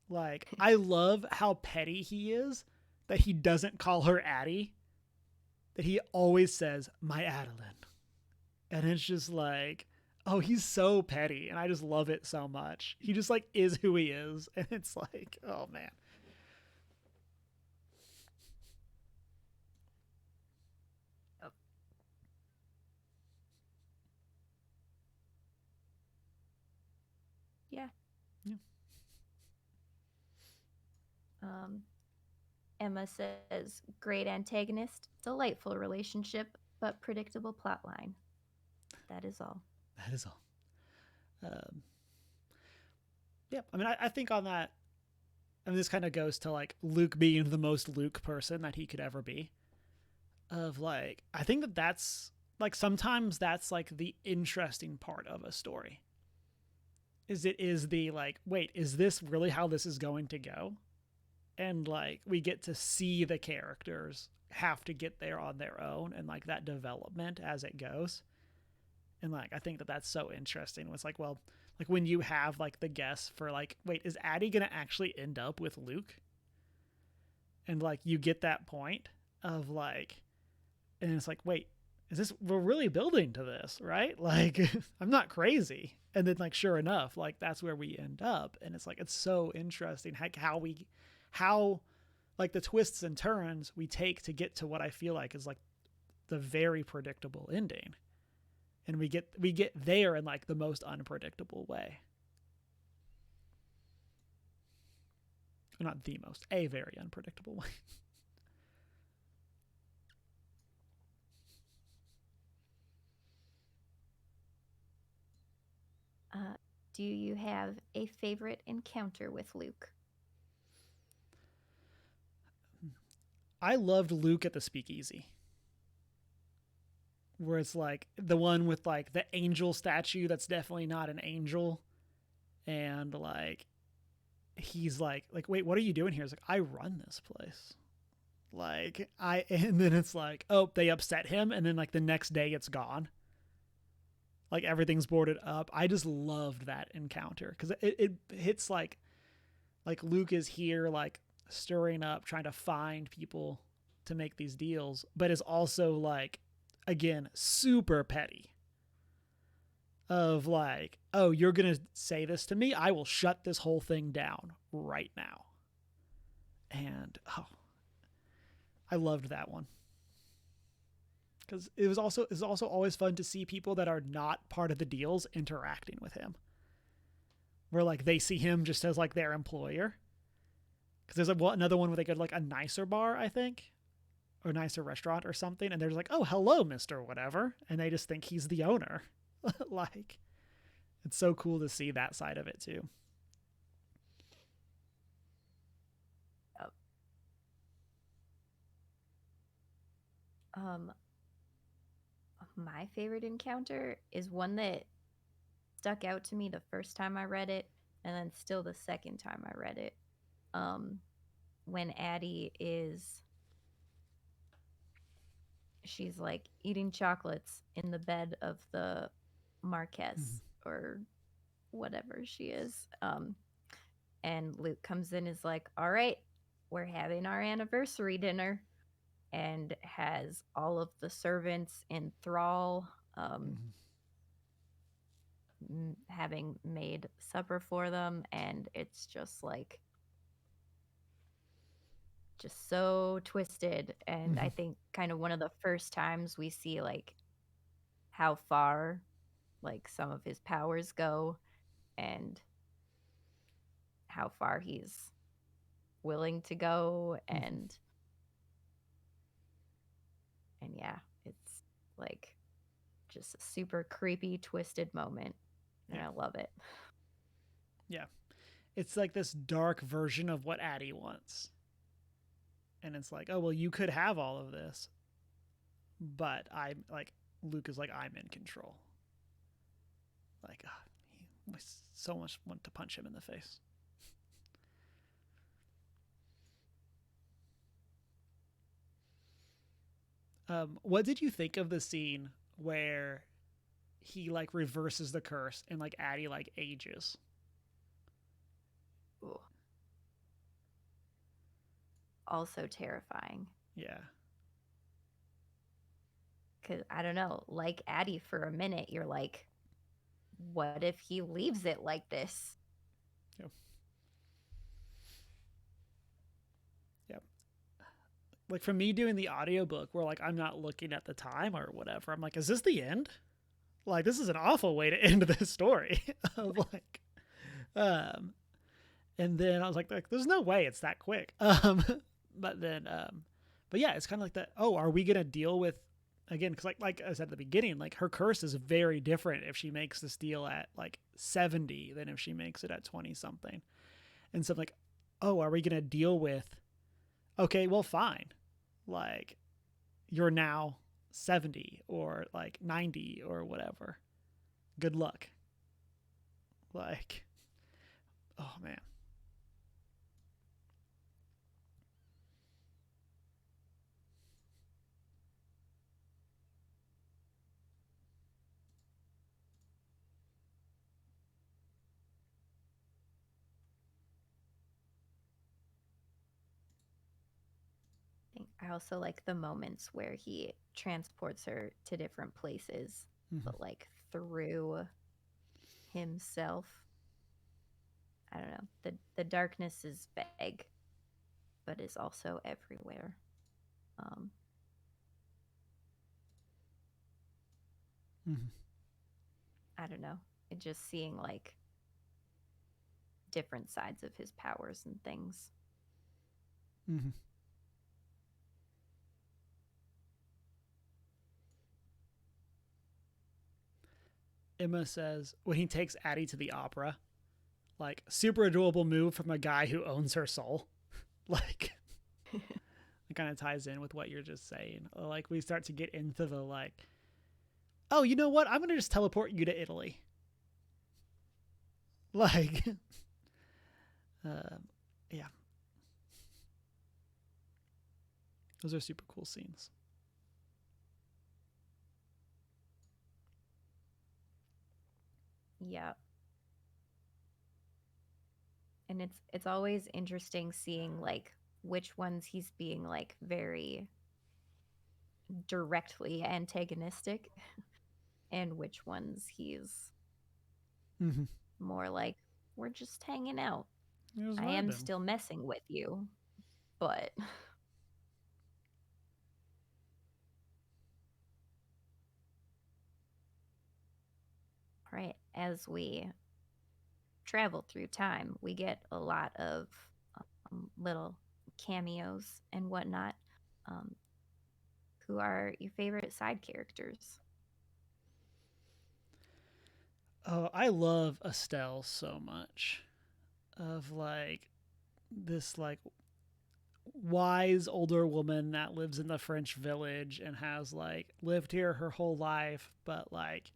Like I love how petty he is that he doesn't call her Addie, that he always says my Adeline, and it's just like, oh, he's so petty, and I just love it so much. He just like is who he is, and it's like, oh man. oh, yeah. Yeah. Um, Emma says, great antagonist, delightful relationship, but predictable plotline. That is all. That is all. Um, yeah, I mean, I think on that, I mean, this kind of goes to like Luke being the most Luke person that he could ever be. Of like, I think that that's like sometimes that's like the interesting part of a story. Is it is the like, wait, is this really how this is going to go? And like, we get to see the characters have to get there on their own and like that development as it goes. And like, I think that that's so interesting. It's like, well, like when you have like the guess for like, wait, is Addie gonna actually end up with Luke? And like, you get that point of like, and it's like, wait, is this, we're really building to this, right? Like, I'm not crazy. And then like, sure enough, like that's where we end up. And it's like, it's so interesting how like the twists and turns we take to get to what I feel like is like the very predictable ending. And we get there in like the most unpredictable way. not the most, a very unpredictable way. Uh, do you have a favorite encounter with Luke? I loved Luke at the speakeasy, where it's like the one with like the angel statue that's definitely not an angel, and like he's like, wait, what are you doing here? It's like, I run this place. Like and then it's like, oh, they upset him, and then like the next day it's gone. Like everything's boarded up. I just loved that encounter because it hits like Luke is here like stirring up, trying to find people to make these deals, but is also like, again, super petty. Of like, oh, you're gonna say this to me? I will shut this whole thing down right now. And oh, I loved that one because it was also always fun to see people that are not part of the deals interacting with him. Where like they see him just as like their employer. Because there's another one where they go to like a nicer bar, I think, or nicer restaurant or something, and they're just like, "Oh, hello, Mister Whatever," and they just think he's the owner. Like, it's so cool to see that side of it too. Uh, Um, my favorite encounter is one that stuck out to me the first time I read it, and then still the second time I read it. Um, when Addie is she's like eating chocolates in the bed of the Mm-hmm. Marquess or whatever she is. And Luke comes in is like, all right, we're having our anniversary dinner, and has all of the servants in thrall, Mm-hmm. having made supper for them. And it's just so twisted. And Mm-hmm. I think kind of one of the first times we see like how far like some of his powers go, and how far he's willing to go. Mm-hmm. And yeah, it's like just a super creepy twisted moment, and Yeah, I love it. yeah. It's like this dark version of what Addie wants, and it's like, oh well, you could have all of this, but I'm like, Luke is like, I'm in control. Like, he so much want to punch him in the face. What did you think of the scene where he like reverses the curse and like Addie like ages? Ooh, also terrifying, Yeah. because I don't know, like Addie, for a minute you're like, what if he leaves it like this? Yep. Yep. Like for me doing the audiobook where like I'm not looking at the time or whatever, I'm like, is this the end? Like this is an awful way to end this story. Of like um and then I was like there's no way it's that quick. But then but yeah, it's kind of like that, oh, are we going to deal with again cuz like I said at the beginning, like her curse is very different if she makes this deal at like 70 than if she makes it at 20 something. And so I'm like, oh, are we going to deal with, okay, well fine. Like you're now 70 or like 90 or whatever. Good luck. Like, oh man. I also like the moments where he transports her to different places, Mm-hmm. but like through himself. I don't know. The darkness is vague, but is also everywhere. Um, Mm-hmm. I don't know. Just seeing like different sides of his powers and things. Mm-hmm. Emma says when he takes Addie to the opera, like super adorable move from a guy who owns her soul. Like it kind of ties in with what you're just saying. Like we start to get into the like, oh, you know what? I'm gonna just teleport you to Italy. Like, uh, yeah, those are super cool scenes. Yeah. And it's always interesting seeing like which ones he's being like very directly antagonistic and which ones he's Mm-hmm. more like we're just hanging out. It was I am vibing. still messing with you, but right as we travel through time, we get a lot of little cameos and whatnot. Um, who are your favorite side characters? Oh, I love Estelle so much. Of like this like wise older woman that lives in the French village and has like lived here her whole life, but like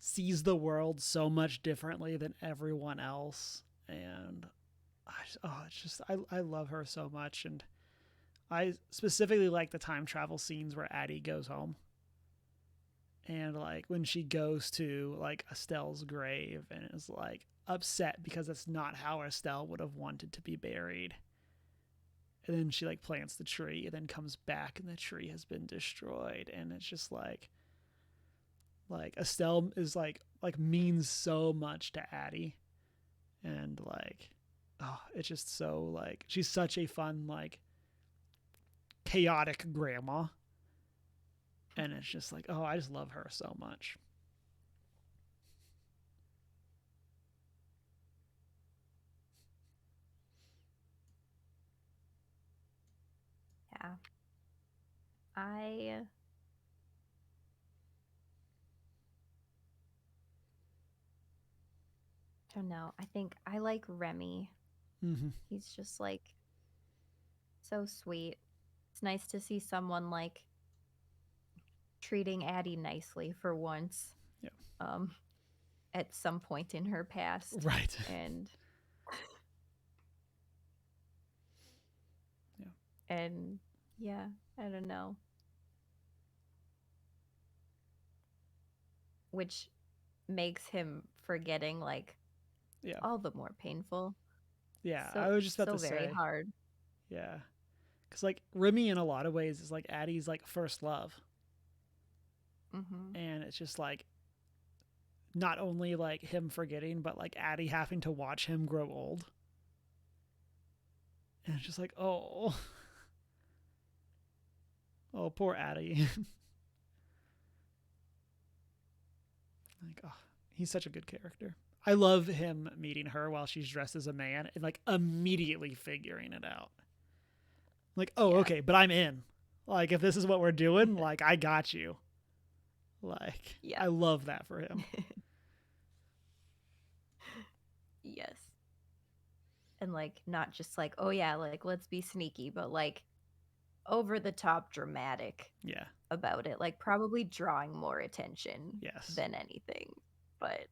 sees the world so much differently than everyone else. And it's just I love her so much, and I specifically like the time travel scenes where Addie goes home. And like when she goes to like Estelle's grave and is like upset because that's not how Estelle would have wanted to be buried. And then she like plants the tree and then comes back and the tree has been destroyed. And it's just like Estelle is like means so much to Addie. And like oh, it's just so like she's such a fun, like chaotic grandma. And it's just like, oh, I just love her so much. Yeah, I don't know. I think I like Remy. Mm-hmm. He's just like so sweet. It's nice to see someone like treating Addie nicely for once. Yeah. Um, at some point in her past, Right. and Yeah. and yeah, I don't know, which makes him forgetting like Yeah. all the more painful. Yeah. I So was just about to so very say, hard. yeah. Because like Remy in a lot of ways is like Addie's like first love. Mm-hmm. And it's just like not only like him forgetting, but like Addie having to watch him grow old. And it's just like, oh, oh, poor Addie. Like, oh, he's such a good character. I love him meeting her while she's dressed as a man and like immediately figuring it out. Like, oh, Yeah. okay, but I'm in. Like, if this is what we're doing, like, I got you. Like, Yeah. I love that for him. Yes. And like not just like, oh yeah, like let's be sneaky, but like over the top dramatic Yeah. about it, like probably drawing more attention Yes. than anything. But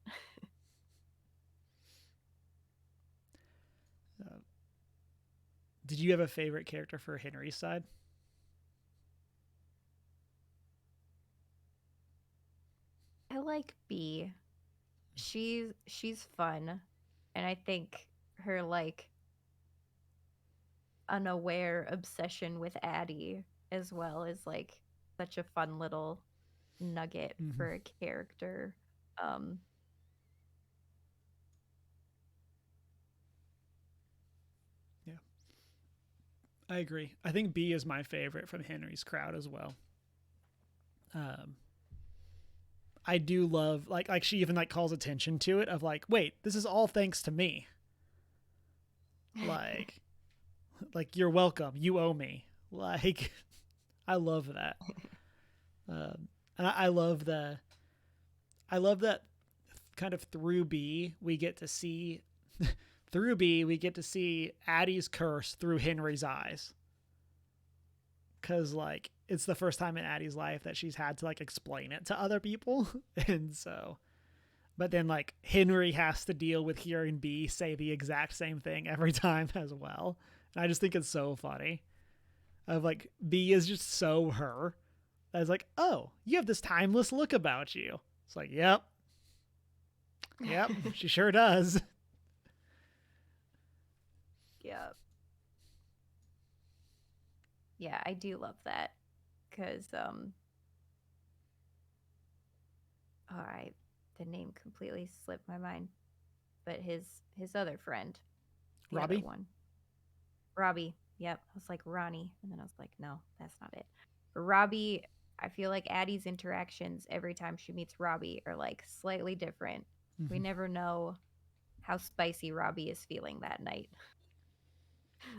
Uh, did you have a favorite character for Henry's side? I like B. She's fun, and I think her like unaware obsession with Addie as well is like such a fun little nugget Mm-hmm. for a character. Um Yeah, I agree. I think B is my favorite from Henry's crowd as well. Um, I do love like she even like calls attention to it of like, wait, this is all thanks to me. Like Like, you're welcome. You owe me. Like, I love that. And I love that kind of through B, we get to see Addie's curse through Henry's eyes. Cause like it's the first time in Addie's life that she's had to like explain it to other people. And so but then like Henry has to deal with hearing B say the exact same thing every time as well. And I just think it's so funny. Of like B is just so her. I was like, oh, you have this timeless look about you. It's like, yep. Yep, she sure does. Yep. Yeah, I do love that. Because, all right, the name completely slipped my mind. But his other friend, the other Robbie? one, Robbie. Yep, I was like Ronnie, and then I was like, no, that's not it. Robbie. I feel like Addie's interactions every time she meets Robbie are like slightly different. We Mm-hmm. never know how spicy Robbie is feeling that night.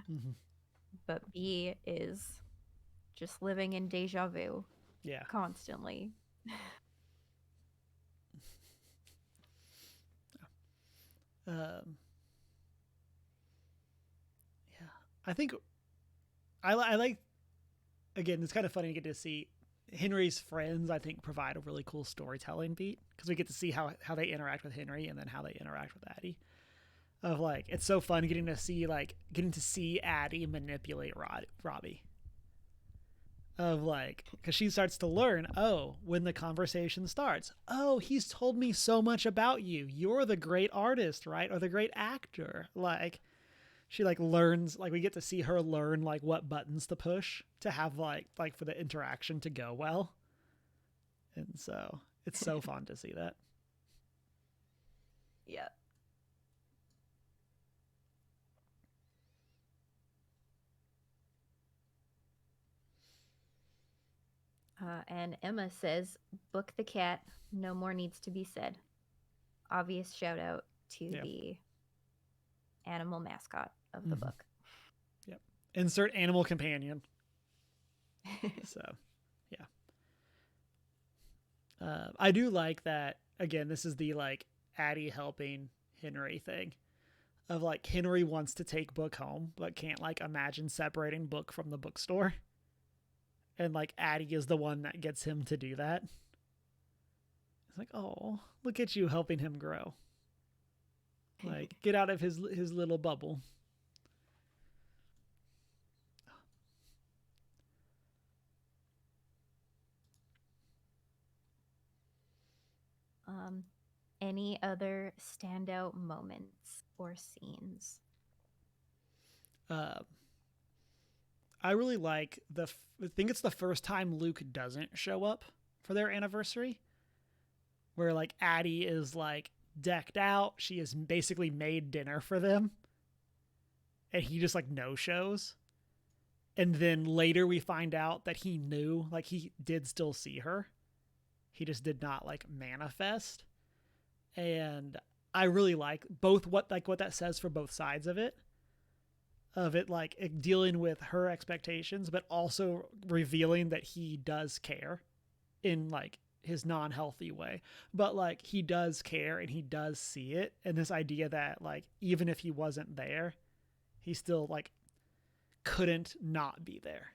Mm-hmm. But B is just living in deja vu Yeah. constantly. Um, yeah. I think I like, again, it's kind of funny to get to see Henry's friends, I think, provide a really cool storytelling beat because we get to see how they interact with Henry and then how they interact with Addie. Of like, it's so fun getting to see Addie manipulate Robbie. Of like, because she starts to learn, oh, when the conversation starts, oh, he's told me so much about you. You're the great artist, right? Or the great actor. Like, she like learns, like we get to see her learn like what buttons to push to have like for the interaction to go well. And so it's so fun to see that. Yeah. And Emma says, book the cat. No more needs to be said. Obvious shout out to Yeah. the animal mascot of the Mm-hmm. book. Yep. Insert animal companion. So, yeah. I do like that. Again, this is the like Addie helping Henry thing of like Henry wants to take book home, but can't like imagine separating book from the bookstore. And like Addie is the one that gets him to do that. It's like, oh, look at you helping him grow. Like, get out of his little bubble. um, any other standout moments or scenes? Uh, I really like I think it's the first time Luke doesn't show up for their anniversary, where like Addie is like decked out. She has basically made dinner for them, and he just like no shows. And then later we find out that he knew, like he did still see her. He just did not like manifest. And I really like both what that says for both sides of it. Of it like dealing with her expectations, but also revealing that he does care in like his non-healthy way, but like he does care and he does see it, and this idea that like even if he wasn't there, he still like couldn't not be there.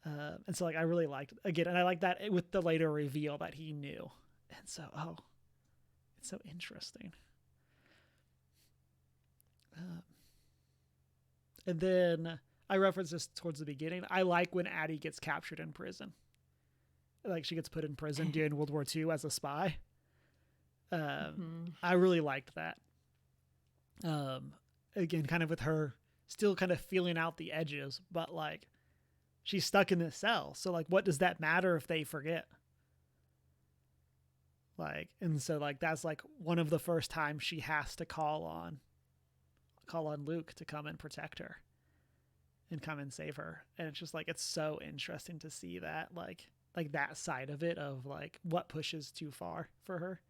And so like I really liked again, and I like that with the later reveal that he knew, and so it's so interesting. uh, and then I referenced this towards the beginning. I like when Addie gets captured in prison, like she gets put in prison during World War II as a spy. Mm-hmm. I really liked that. Again, kind of with her still kind of feeling out the edges, but like she's stuck in this cell. So like, what does that matter if they forget? Like, and so like that's like one of the first times she has to call on Luke to come and protect her and come and save her. And it's just like it's so interesting to see that like that side of it of like what pushes too far for her.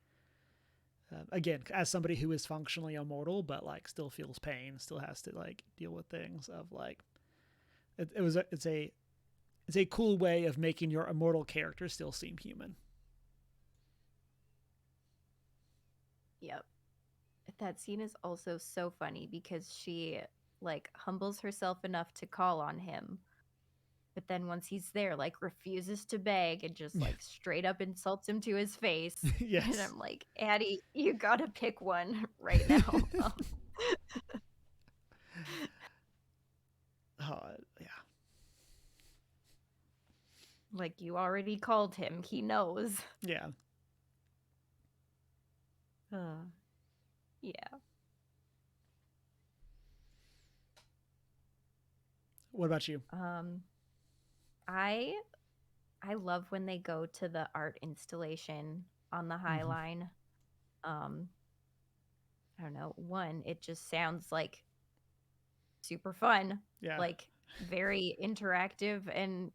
Again, as somebody who is functionally immortal, but like still feels pain, still has to like deal with things of like it's a cool way of making your immortal character still seem human. Yep. That scene is also so funny because she like humbles herself enough to call on him, but then once he's there, like refuses to beg and just like straight up insults him to his face. And Yes. I'm like, Addie, you gotta pick one right now. Oh, yeah. Like you already called him, he knows. Yeah. Yeah. What about you? Um, I I love when they go to the art installation on the High Mm-hmm. Line. Um, I don't know. One, it just sounds like super fun, Yeah. like very interactive and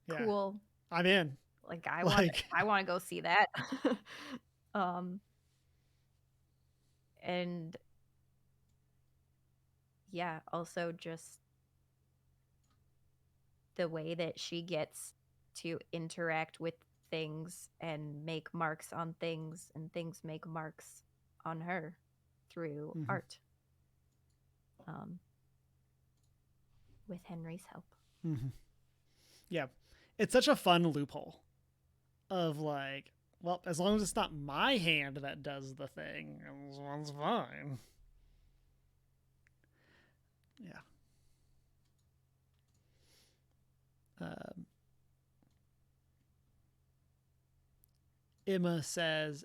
Yeah. cool. I'm in. Like Like, I want to go see that. um and yeah, also just the way that she gets to interact with things and make marks on things and things make marks on her through mm-hmm. art. Um with Henry's help. Mm-hmm. Yeah. It's such a fun loophole of like, well, as long as it's not my hand that does the thing, this one's fine. Yeah. Um, Emma says,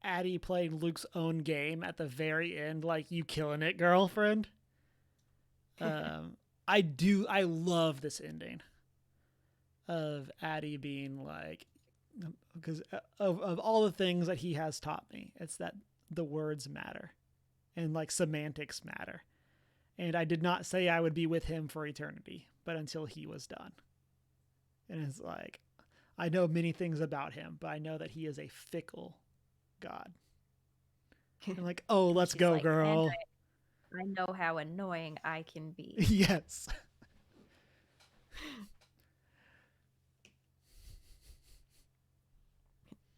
Addie playing Luke's own game at the very end, like, you killing it, girlfriend. Um, I love this ending of Addie being like, because of all the things that he has taught me, it's that the words matter and like semantics matter. And I did not say I would be with him for eternity, but until he was done. And it's like, I know many things about him, but I know that he is a fickle God. And like, oh, And let's she's go, like, and girl. I know how annoying I can be. Yes.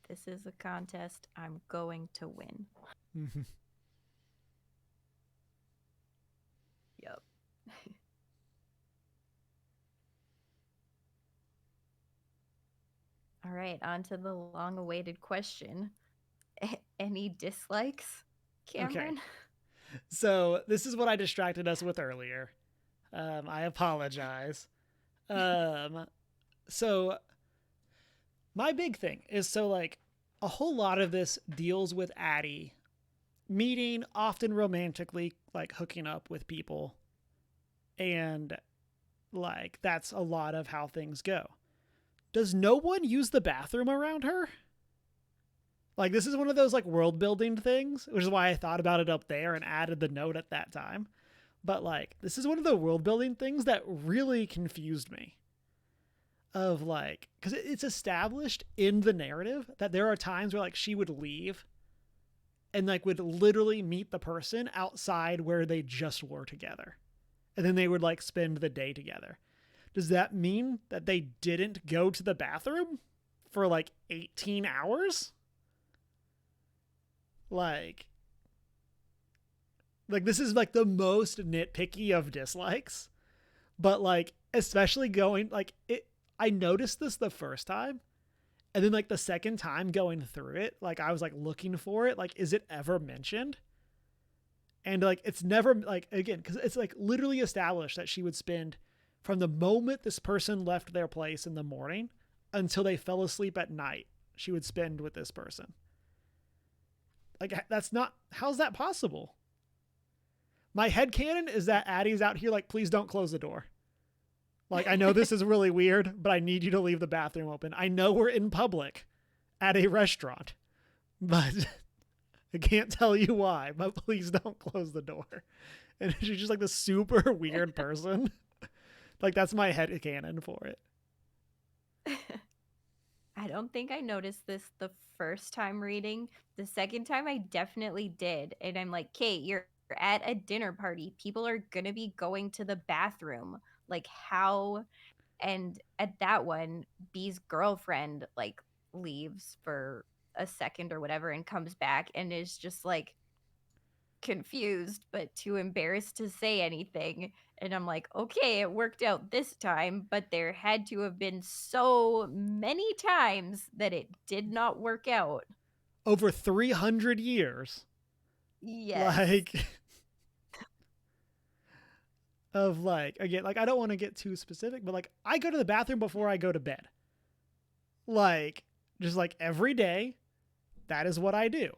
This is a contest I'm going to win. Mm-hmm. Yep. All right, on to the long awaited question. Any dislikes, Okay. Cameron? So this is what I distracted us with earlier. I apologize. Um, so my big thing is so like a whole lot of this deals with Addie meeting, often romantically, like hooking up with people, and like that's a lot of how things go. Does no one use the bathroom around her? Like this is one of those like world building things, which is why I thought about it up there and added the note at that time. But like this is one of the world building things that really confused me. Of like, because it's established in the narrative that there are times where like she would leave and like would literally meet the person outside where they just were together. And then they would like spend the day together. Does that mean that they didn't go to the bathroom for like 18 hours? Like this is like the most nitpicky of dislikes. But like especially going like it I noticed this the first time. And then like the second time going through it, like I was like looking for it, like is it ever mentioned? And like it's never like again cuz it's like literally established that she would spend from the moment this person left their place in the morning until they fell asleep at night, she would spend with this person. Like that's not how's that possible? My headcanon is that Addie's out here like please don't close the door. Like, I know this is really weird, but I need you to leave the bathroom open. I know we're in public at a restaurant, but I can't tell you why, but please don't close the door. And she's just like this super weird person. Like, that's my headcanon for it. I don't think I noticed this the first time reading. The second time I definitely did. And I'm like, Kate, you're at a dinner party. People are going to be going to the bathroom. Like, how? And at that one, B's girlfriend, like, leaves for a second or whatever and comes back and is just like confused, but too embarrassed to say anything. And I'm like, okay, it worked out this time, but there had to have been so many times that it did not work out. Over 300 years. Yes. Like, of like, again, like, I don't want to get too specific, but like, I go to the bathroom before I go to bed. Like, just like every day, that is what I do.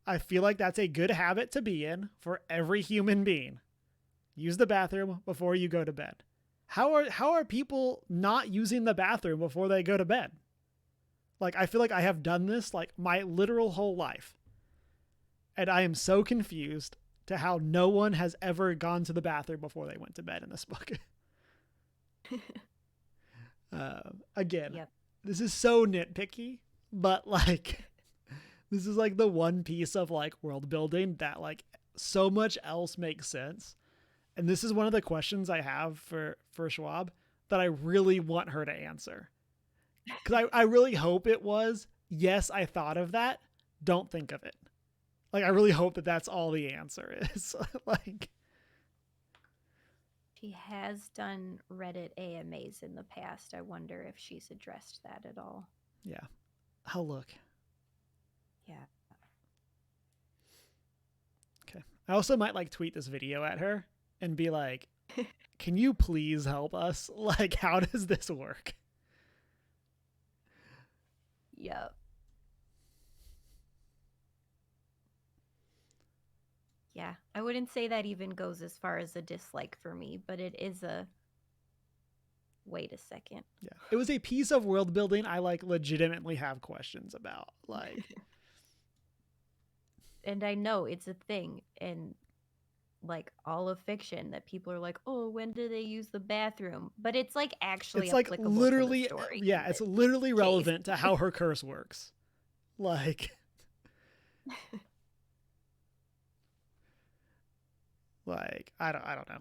I feel like that's a good habit to be in for every human being. Use the bathroom before you go to bed. How are people not using the bathroom before they go to bed? Like, I feel like I have done this like my literal whole life. And I am so confused to how no one has ever gone to the bathroom before they went to bed in this book. Again, Yep. this is so nitpicky, but like, this is like the one piece of like world building that like so much else makes sense. And this is one of the questions I have for Schwab that I really want her to answer. Because I really hope it was, yes, I thought of that. Don't think of it. Like, I really hope that that's all the answer is. Like, She has done Reddit AMAs in the past. I wonder if she's addressed that at all. yeah, I'll look. Yeah. Okay. I also might like tweet this video at her and be like, can you please help us? Like, how does this work? Yep. Yeah. I wouldn't say that even goes as far as a dislike for me, but it is a wait a second. Yeah. It was a piece of world building I like legitimately have questions about. Like, And I know it's a thing in like all of fiction that people are like, "Oh, when do they use the bathroom?" But it's like actually it's like applicable to the literally, story in yeah, it's this literally case. relevant to how her curse works. Like, I don't know.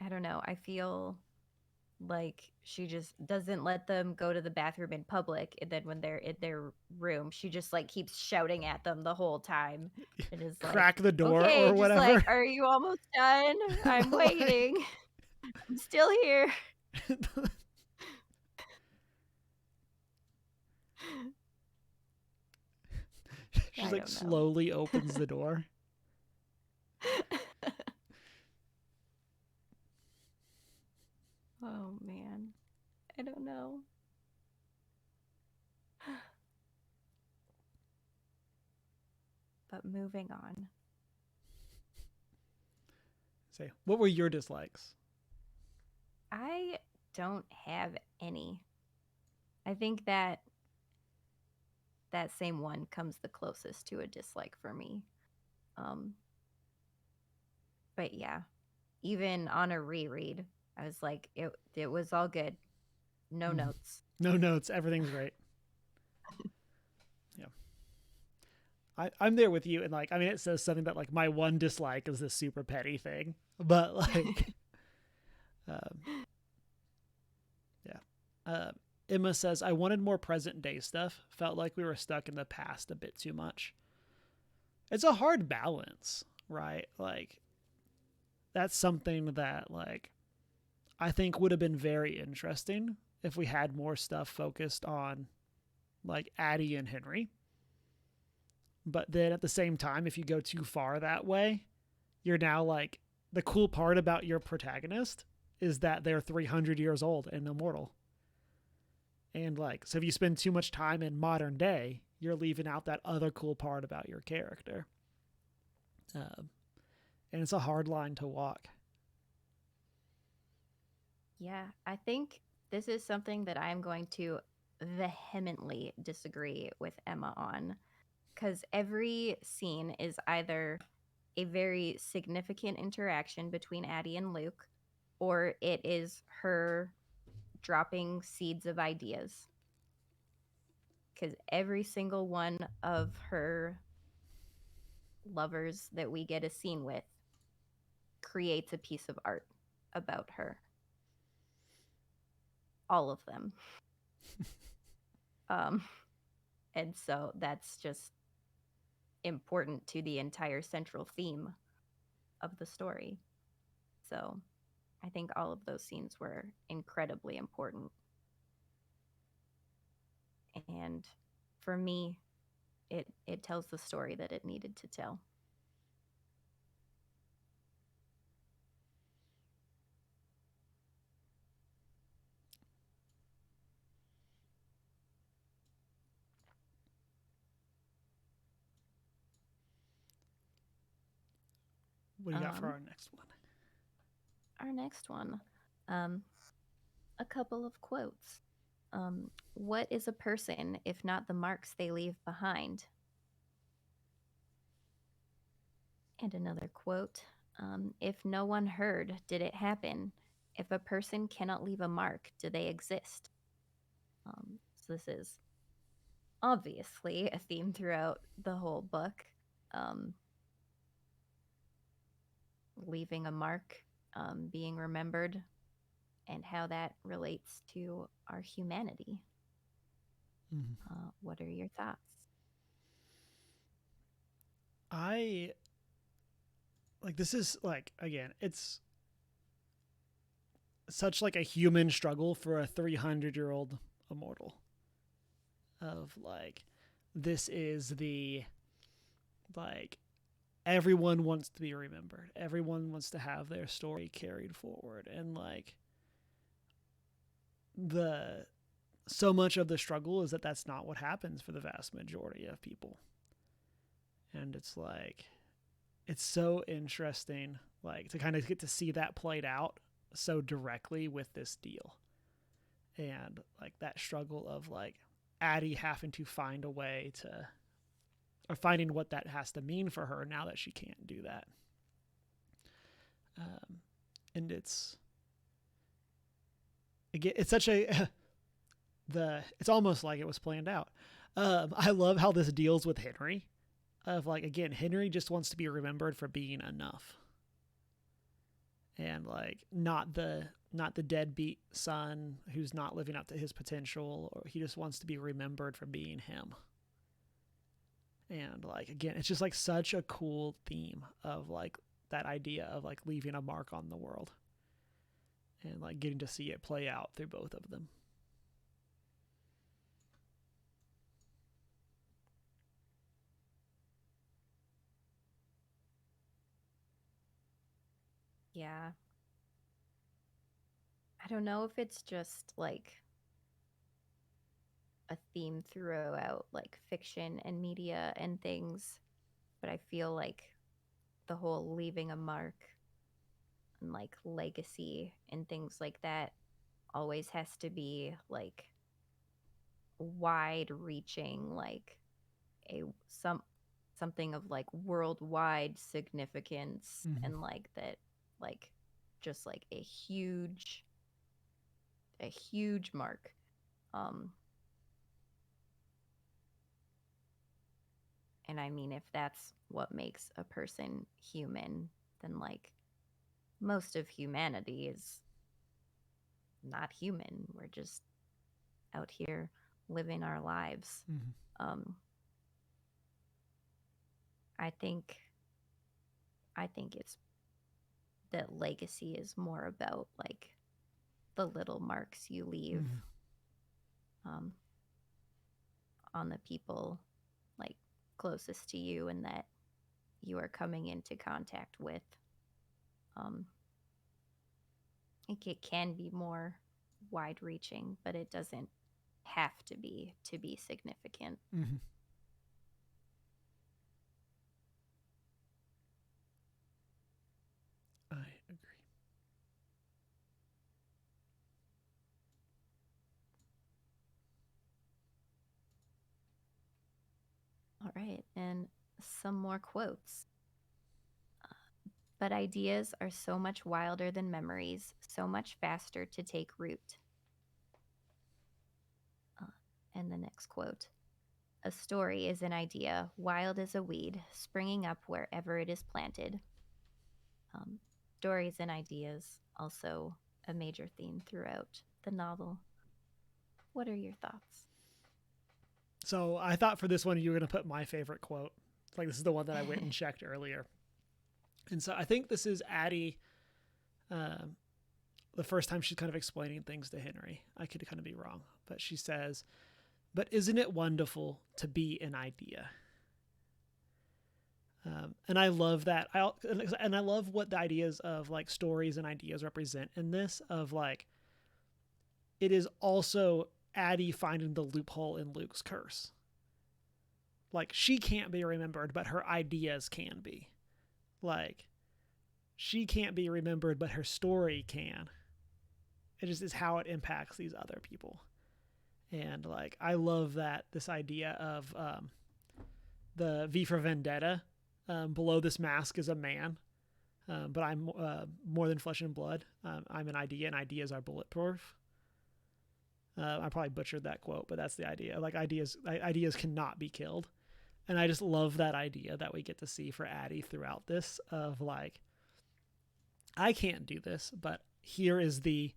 I don't know. I feel like she just doesn't let them go to the bathroom in public, and then when they're in their room, she just like keeps shouting at them the whole time and is like, Crack the door "Okay, or just like, whatever. are you almost done? I'm Like, waiting. I'm still here." she's I like don't know. slowly opens the door. Oh man. I don't know. But moving on. Say, what were your dislikes? I don't have any. I think that that same one comes the closest to a dislike for me. Um but yeah, even on a reread, I was like it was all good. No notes. No notes. Everything's great. Yeah. I'm there with you. And like, I mean, it says something that like my one dislike is this super petty thing. But like, um, yeah. Emma says, I wanted more present day stuff. Felt like we were stuck in the past a bit too much. It's a hard balance, right? Like, that's something that like I think would have been very interesting if we had more stuff focused on like Addie and Henry. But then at the same time, if you go too far that way, you're now like the cool part about your protagonist is that they're 300 years old and immortal. And like, so if you spend too much time in modern day, you're leaving out that other cool part about your character. And it's a hard line to walk. Yeah, I think this is something that I'm going to vehemently disagree with Emma on because every scene is either a very significant interaction between Addie and Luke, or it is her dropping seeds of ideas, because every single one of her lovers that we get a scene with creates a piece of art about her. All of them. Um, and so that's just important to the entire central theme of the story. So I think all of those scenes were incredibly important. And for me, it tells the story that it needed to tell. What do you got for Um, our next one? our next one, um, a couple of quotes. What is a person if not the marks they leave behind? And another quote, if no one heard, did it happen? If a person cannot leave a mark, do they exist? So this is obviously a theme throughout the whole book. Um, Leaving a mark, being remembered, and how that relates to our humanity. Mm-hmm. What are your thoughts? I like this is like again, it's such like a human struggle for a 300-year-old immortal of like this is the like everyone wants to be remembered. Everyone wants to have their story carried forward and like the so much of the struggle is that that's not what happens for the vast majority of people. And it's like it's so interesting like to kind of get to see that played out so directly with this deal. And like that struggle of like Addie having to find a way to or finding what that has to mean for her now that she can't do that. Um, and it's such a it's almost like it was planned out. I love how this deals with Henry. Of like again, Henry just wants to be remembered for being enough, and like not the deadbeat son who's not living up to his potential, or he just wants to be remembered for being him. And like again, it's just like such a cool theme of like that idea of like leaving a mark on the world, and like getting to see it play out through both of them. Yeah, I don't know if it's just like a theme throughout like fiction and media and things, but I feel like the whole leaving a mark and like legacy and things like that always has to be like wide reaching, like a something of like worldwide significance, Mm-hmm. and like that, like just like a huge mark. um and I mean, if that's what makes a person human, then like most of humanity is not human. We're just out here living our lives. Mm-hmm. um i think I think it's that legacy is more about like the little marks you leave, Mm-hmm. um, on the people like closest to you and that you are coming into contact with. Um, I think it can be more wide reaching, but it doesn't have to be significant. Mm-hmm. I agree. All right, and some more quotes. But ideas are so much wilder than memories, so much faster to take root. And the next quote: "A story is an idea, wild as a weed, springing up wherever it is planted." Um, Stories and ideas, also a major theme throughout the novel. What are your thoughts? So I thought for this one you were going to put my favorite quote. Like this is the one that I went and checked earlier. And so I think this is Addie, um, the first time she's kind of explaining things to Henry. I could kind of be wrong, but she says, "But isn't it wonderful to be an idea?" And I love that. And I love what the ideas of like stories and ideas represent in this. Of like, it is also Addie finding the loophole in Luke's curse. Like she can't be remembered, but her ideas can be. Like she can't be remembered, but her story can. It just is how it impacts these other people. And like I love that this idea of the V for Vendetta. Below this mask is a man, but I'm more than flesh and blood. I'm an idea, and ideas are bulletproof. I probably butchered that quote, but that's the idea. Like ideas cannot be killed, and I just love that idea that we get to see for Addie throughout this. Of like, I can't do this, but here is the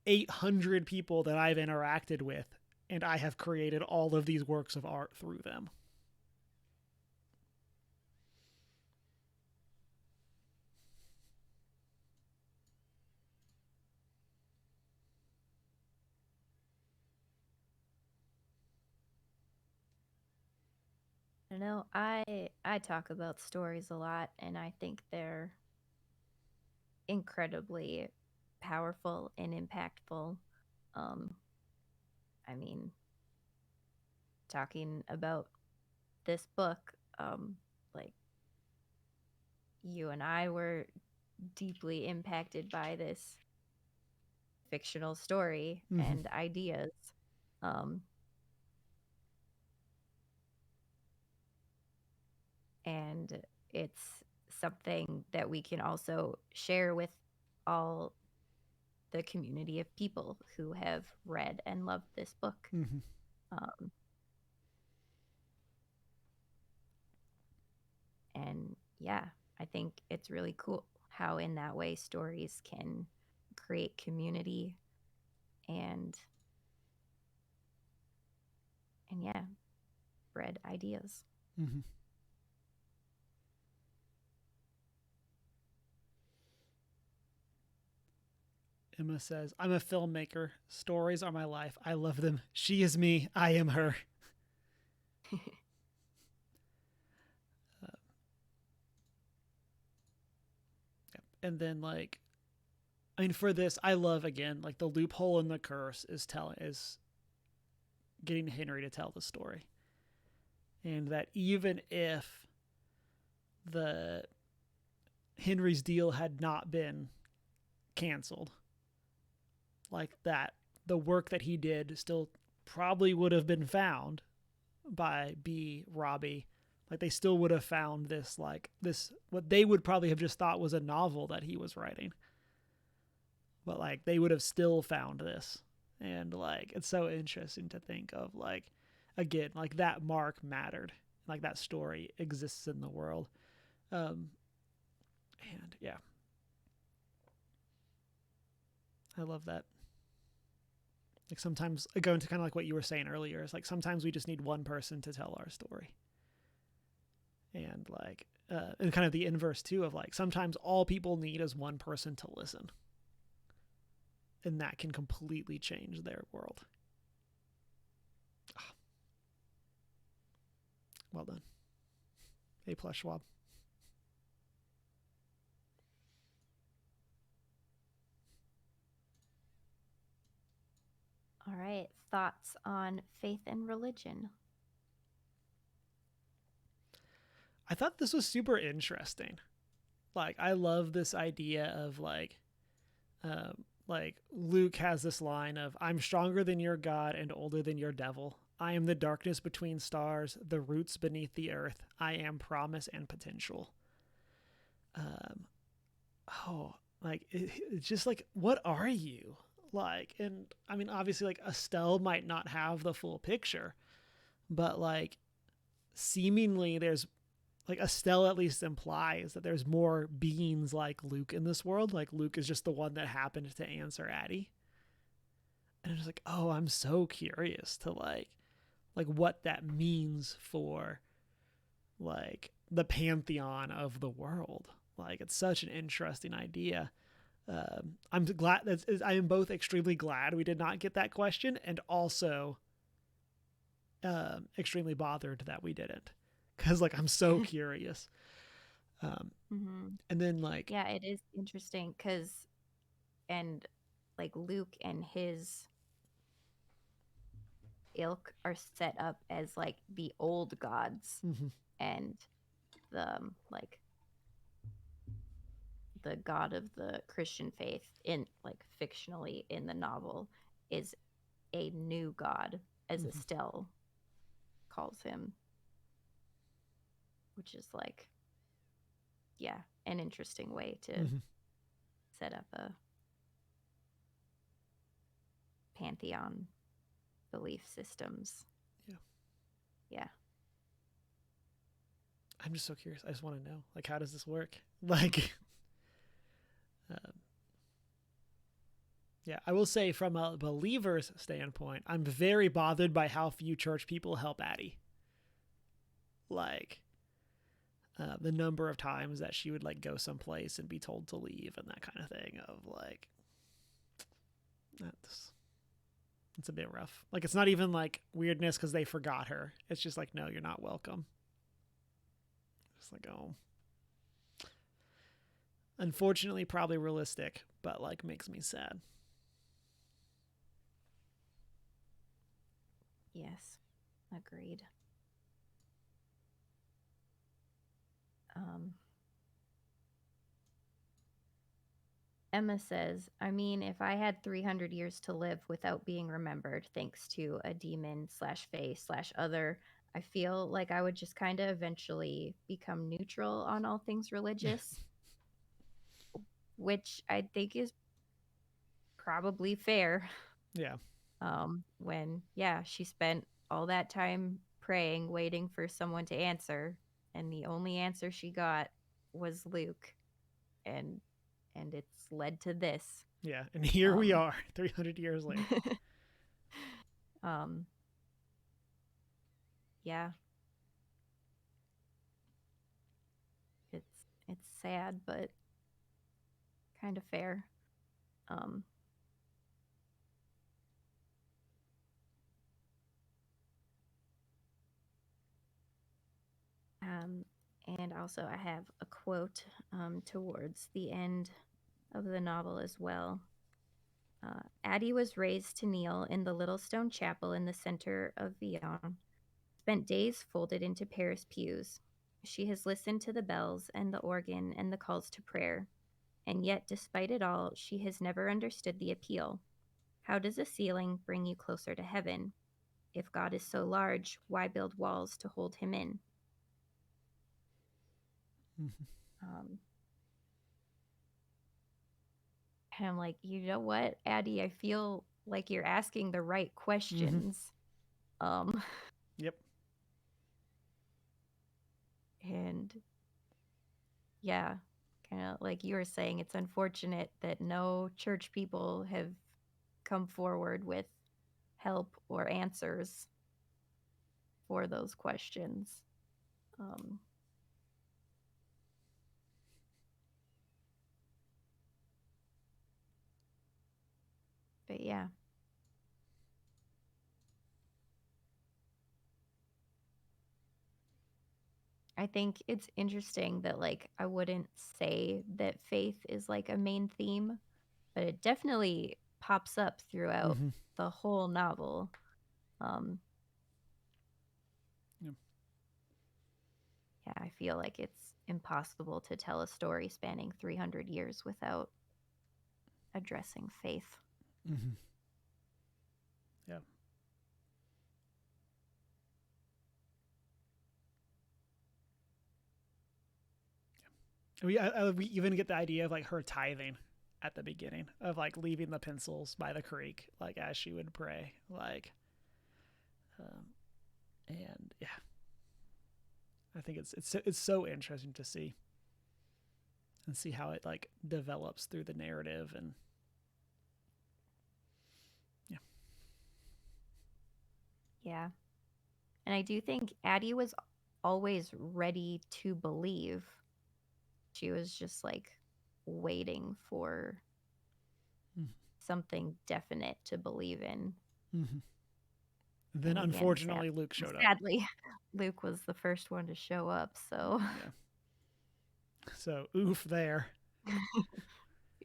800 people that I've interacted with, and I have created all of these works of art through them. I know I talk about stories a lot, and I think they're incredibly powerful and impactful. Um, I mean, talking about this book, like you and I were deeply impacted by this fictional story Mm-hmm. and ideas. Um, and it's something that we can also share with all the community of people who have read and loved this book. Mm-hmm. Um, and yeah, I think it's really cool how, in that way, stories can create community and yeah, spread ideas. Mm-hmm. Emma says, "I'm a filmmaker. Stories are my life. I love them. She is me. I am her." Uh, and then like, I mean, for this, I love again like the loophole in the curse is getting Henry to tell the story, and that even if the Henry's deal had not been canceled, like that, the work that he did still probably would have been found by B. Robbie. Like they still would have found this, like this, what they would probably have just thought was a novel that he was writing. But like they would have still found this. And like it's so interesting to think of like again, like that mark mattered. Like that story exists in the world. Um and yeah. I love that. Like sometimes going to kind of like what you were saying earlier, is like sometimes we just need one person to tell our story. And like and kind of the inverse too of like sometimes all people need is one person to listen, and that can completely change their world. Oh, well done. A plus, Schwab. All right, thoughts on faith and religion? I thought this was super interesting. Like I love this idea of like Luke has this line of, "I'm stronger than your God and older than your devil. I am the darkness between stars, the roots beneath the earth. I am promise and potential." Um, oh, like it's just like, what are you? Like, and I mean, obviously, like Estelle might not have the full picture, but like seemingly there's like Estelle at least implies that there's more beings like Luke in this world. Like Luke is just the one that happened to answer Addie. And it's like, oh, I'm so curious to like what that means for like the pantheon of the world. Like it's such an interesting idea. I'm glad that I am both extremely glad we did not get that question and also extremely bothered that we didn't, because like I'm so curious. Um, Mm-hmm. and then like Yeah, it is interesting because, and like Luke and his ilk are set up as like the old gods, mhm, and the like the god of the Christian faith in like fictionally in the novel is a new god, as mhm, Estelle calls him, which is like, yeah, an interesting way to mhm, set up a pantheon belief systems. yeah. Yeah. I'm just so curious. I just want to know, like, how does this work? Like, um, yeah, I will say from a believer's standpoint, I'm very bothered by how few church people help Addie. Like, the number of times that she would like go someplace and be told to leave and that kind of thing. Of like, that's it's a bit rough. Like, it's not even like weirdness because they forgot her. It's just like, no, you're not welcome. It's like, oh, unfortunately, probably realistic, but like makes me sad. Yes. Agreed. Um, Emma says, I mean, if I had 300 years to live without being remembered, thanks to a demon slash fae slash other, I feel like I would just kind of eventually become neutral on all things religious, which I think is probably fair. Yeah. When, yeah, she spent all that time praying, waiting for someone to answer, and the only answer she got was Luke, and it's led to this. Yeah. And here we Um, are 300 years later. um, yeah, it's sad, but kind of fair. Um, um, and also, I have a quote towards the end of the novel as well. Addie was raised to kneel in the little stone chapel in the center of Vion, spent days folded into Paris pews. She has listened to the bells and the organ and the calls to prayer, and yet, despite it all, she has never understood the appeal. How does a ceiling bring you closer to heaven? If God is so large, why build walls to hold him in? Mm-hmm. Um, and I'm like, you know what, Addie, I feel like you're asking the right Mm-hmm. questions. Um, Yep. and yeah, kind of like you were saying, it's unfortunate that no church people have come forward with help or answers for those questions. Um, but yeah, I think it's interesting that like I wouldn't say that faith is like a main theme, but it definitely pops up throughout Mm-hmm. the whole novel. Um, Yep. yeah, I feel like it's impossible to tell a story spanning 300 years without addressing faith. Mm-hmm. Yeah. We even get the idea of like her tithing. at the beginning of like leaving the pencils by the creek, like as she would pray, like, um, and yeah, I think it's so interesting to see and see how it like develops through the narrative. And yeah. Yeah. And I do think Addie was always ready to believe. She was just like waiting for Mm-hmm. something definite to believe in. Mm-hmm. Then And again, unfortunately Luke showed up. sadly, Luke was the first one to show up. So, Yeah. So oof there.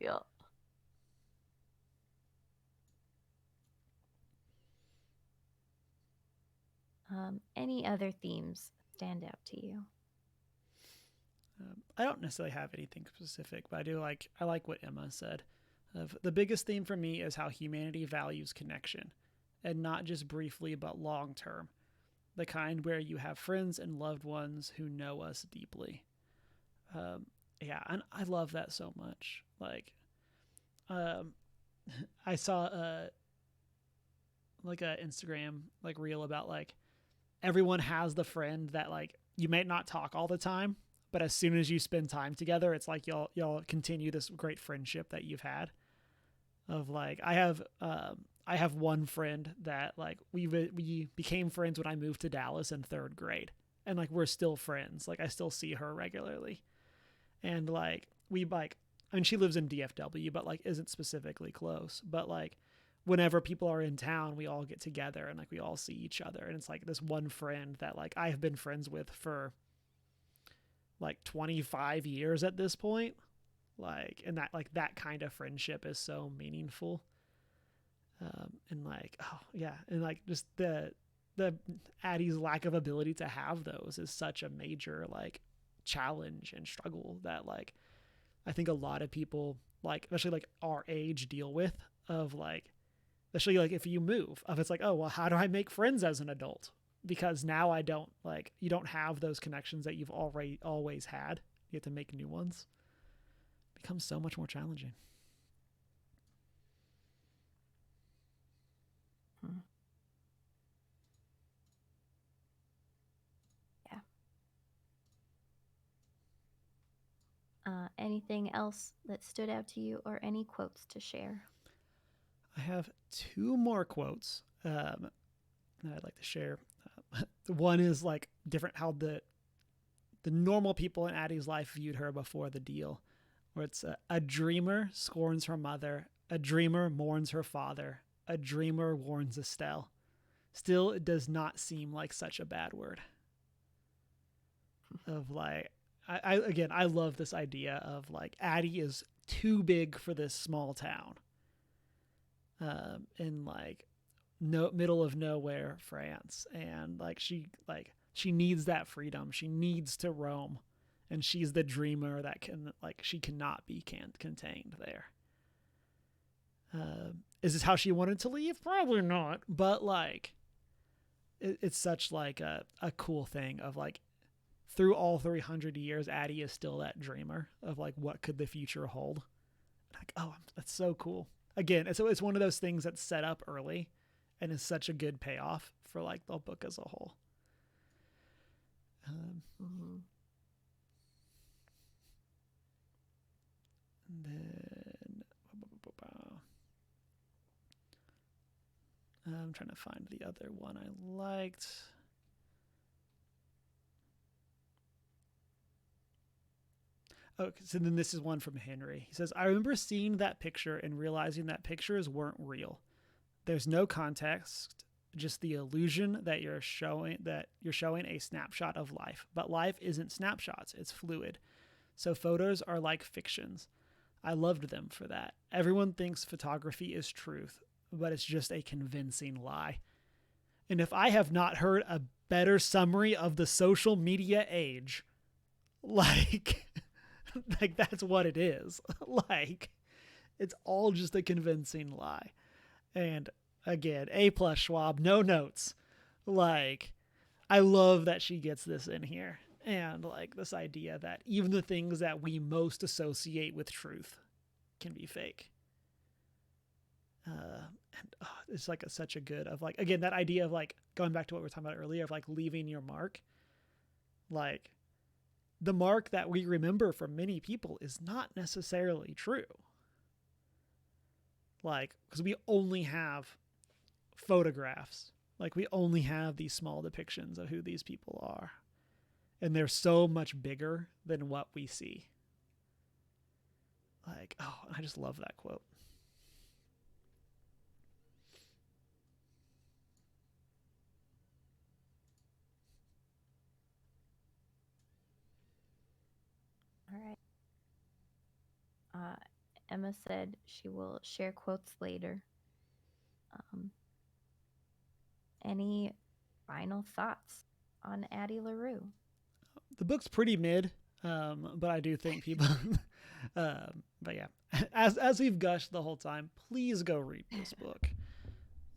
yeah. Any other themes stand out to you? I don't necessarily have anything specific, but I like what Emma said. The biggest theme for me is how humanity values connection, and not just briefly but long term. The kind where you have friends and loved ones who know us deeply. Um, yeah, and I love that so much. Like, um, I saw like a Instagram like reel about like everyone has the friend that like you may not talk all the time, but as soon as you spend time together, it's like y'all continue this great friendship that you've had. Of like I have one friend that like we became friends when I moved to Dallas in third grade, and like we're still friends. Like I still see her regularly, and like we like I mean she lives in DFW, but like isn't specifically close. But like whenever people are in town, we all get together and like we all see each other, and it's like this one friend that like I have been friends with for like 25 years at this point. Like and that like that kind of friendship is so meaningful. And like oh yeah, and like just the Addie's lack of ability to have those is such a major like challenge and struggle that like I think a lot of people like especially like our age deal with of like especially like if you move of it's like oh well how do I make friends as an adult because now I don't like you don't have those connections that you've already always had. You have to make new ones. It becomes so much more challenging. Hmm. Yeah. Anything else that stood out to you or any quotes to share? I have two more quotes that I'd like to share. One is like different how the normal people in Addie's life viewed her before the deal, where it's a dreamer scorns her mother, a dreamer mourns her father, a dreamer warns Estelle. Still, it does not seem like such a bad word. Of like, I again, I love this idea of like Addie is too big for this small town, in like no middle of nowhere France, and like she needs that freedom. She needs to roam, and she's the dreamer that can like she cannot be contained there. Is this how she wanted to leave? Probably not, but like it's such like a cool thing of like through all 300 years, Addie is still that dreamer of like what could the future hold. Like oh, that's so cool. Again, it's one of those things that's set up early, and is such a good payoff for like the book as a whole. Mm-hmm. And then I'm trying to find the other one I liked. Oh, so then this is one from Henry. He says, I remember seeing that picture and realizing that pictures weren't real. There's no context, just the illusion that you're showing a snapshot of life. But life isn't snapshots, it's fluid. So photos are like fictions. I loved them for that. Everyone thinks photography is truth, but it's just a convincing lie. And if I have not heard a better summary of the social media age, like like that's what it is. Like it's all just a convincing lie. And again, A plus Schwab, no notes. Like I love that she gets this in here. And like this idea that even the things that we most associate with truth can be fake. And it's like such a good of like, again, that idea of like going back to what we were talking about earlier of like leaving your mark. Like the mark that we remember from many people is not necessarily true. Like, because we only have photographs, like we only have these small depictions of who these people are, and they're so much bigger than what we see. Like, oh, I just love that quote. All right. Emma said she will share quotes later. Um, any final thoughts on Addie LaRue? The book's pretty mid, but I do think people. But yeah, as we've gushed the whole time, please go read this book.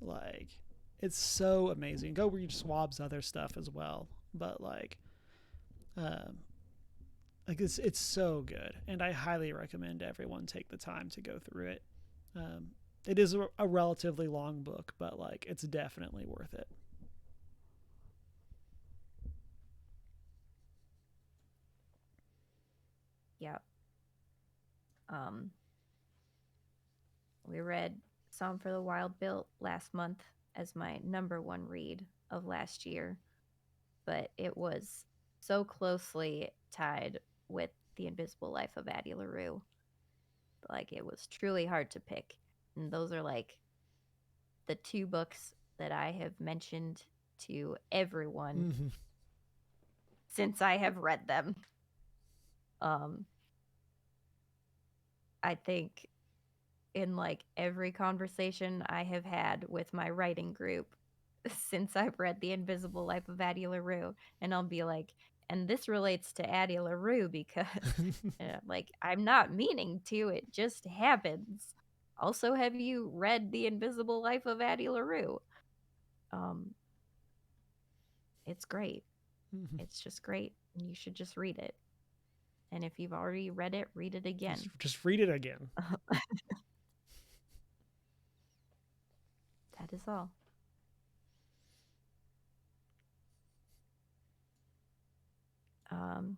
Like, it's so amazing. Go read Schwab's other stuff as well. But um, it's so good, and I highly recommend everyone take the time to go through it. Um, it is a relatively long book, but like it's definitely worth it. Yep. Um, we read Song for the Wild Built last month as my number one read of last year, but it was so closely tied with The Invisible Life of Addie LaRue. Like, it was truly hard to pick. And those are like the two books that I have mentioned to everyone Mm-hmm. since I have read them. Um, I think in like every conversation I have had with my writing group since I've read The Invisible Life of Addie LaRue, and I'll be like, and this relates to Addie LaRue because, like, I'm not meaning to, it just happens. Also, have you read The Invisible Life of Addie LaRue? Um, it's great. Mm-hmm. It's just great. You should just read it. And if you've already read it, read it again. Just read it again. That is all. Um,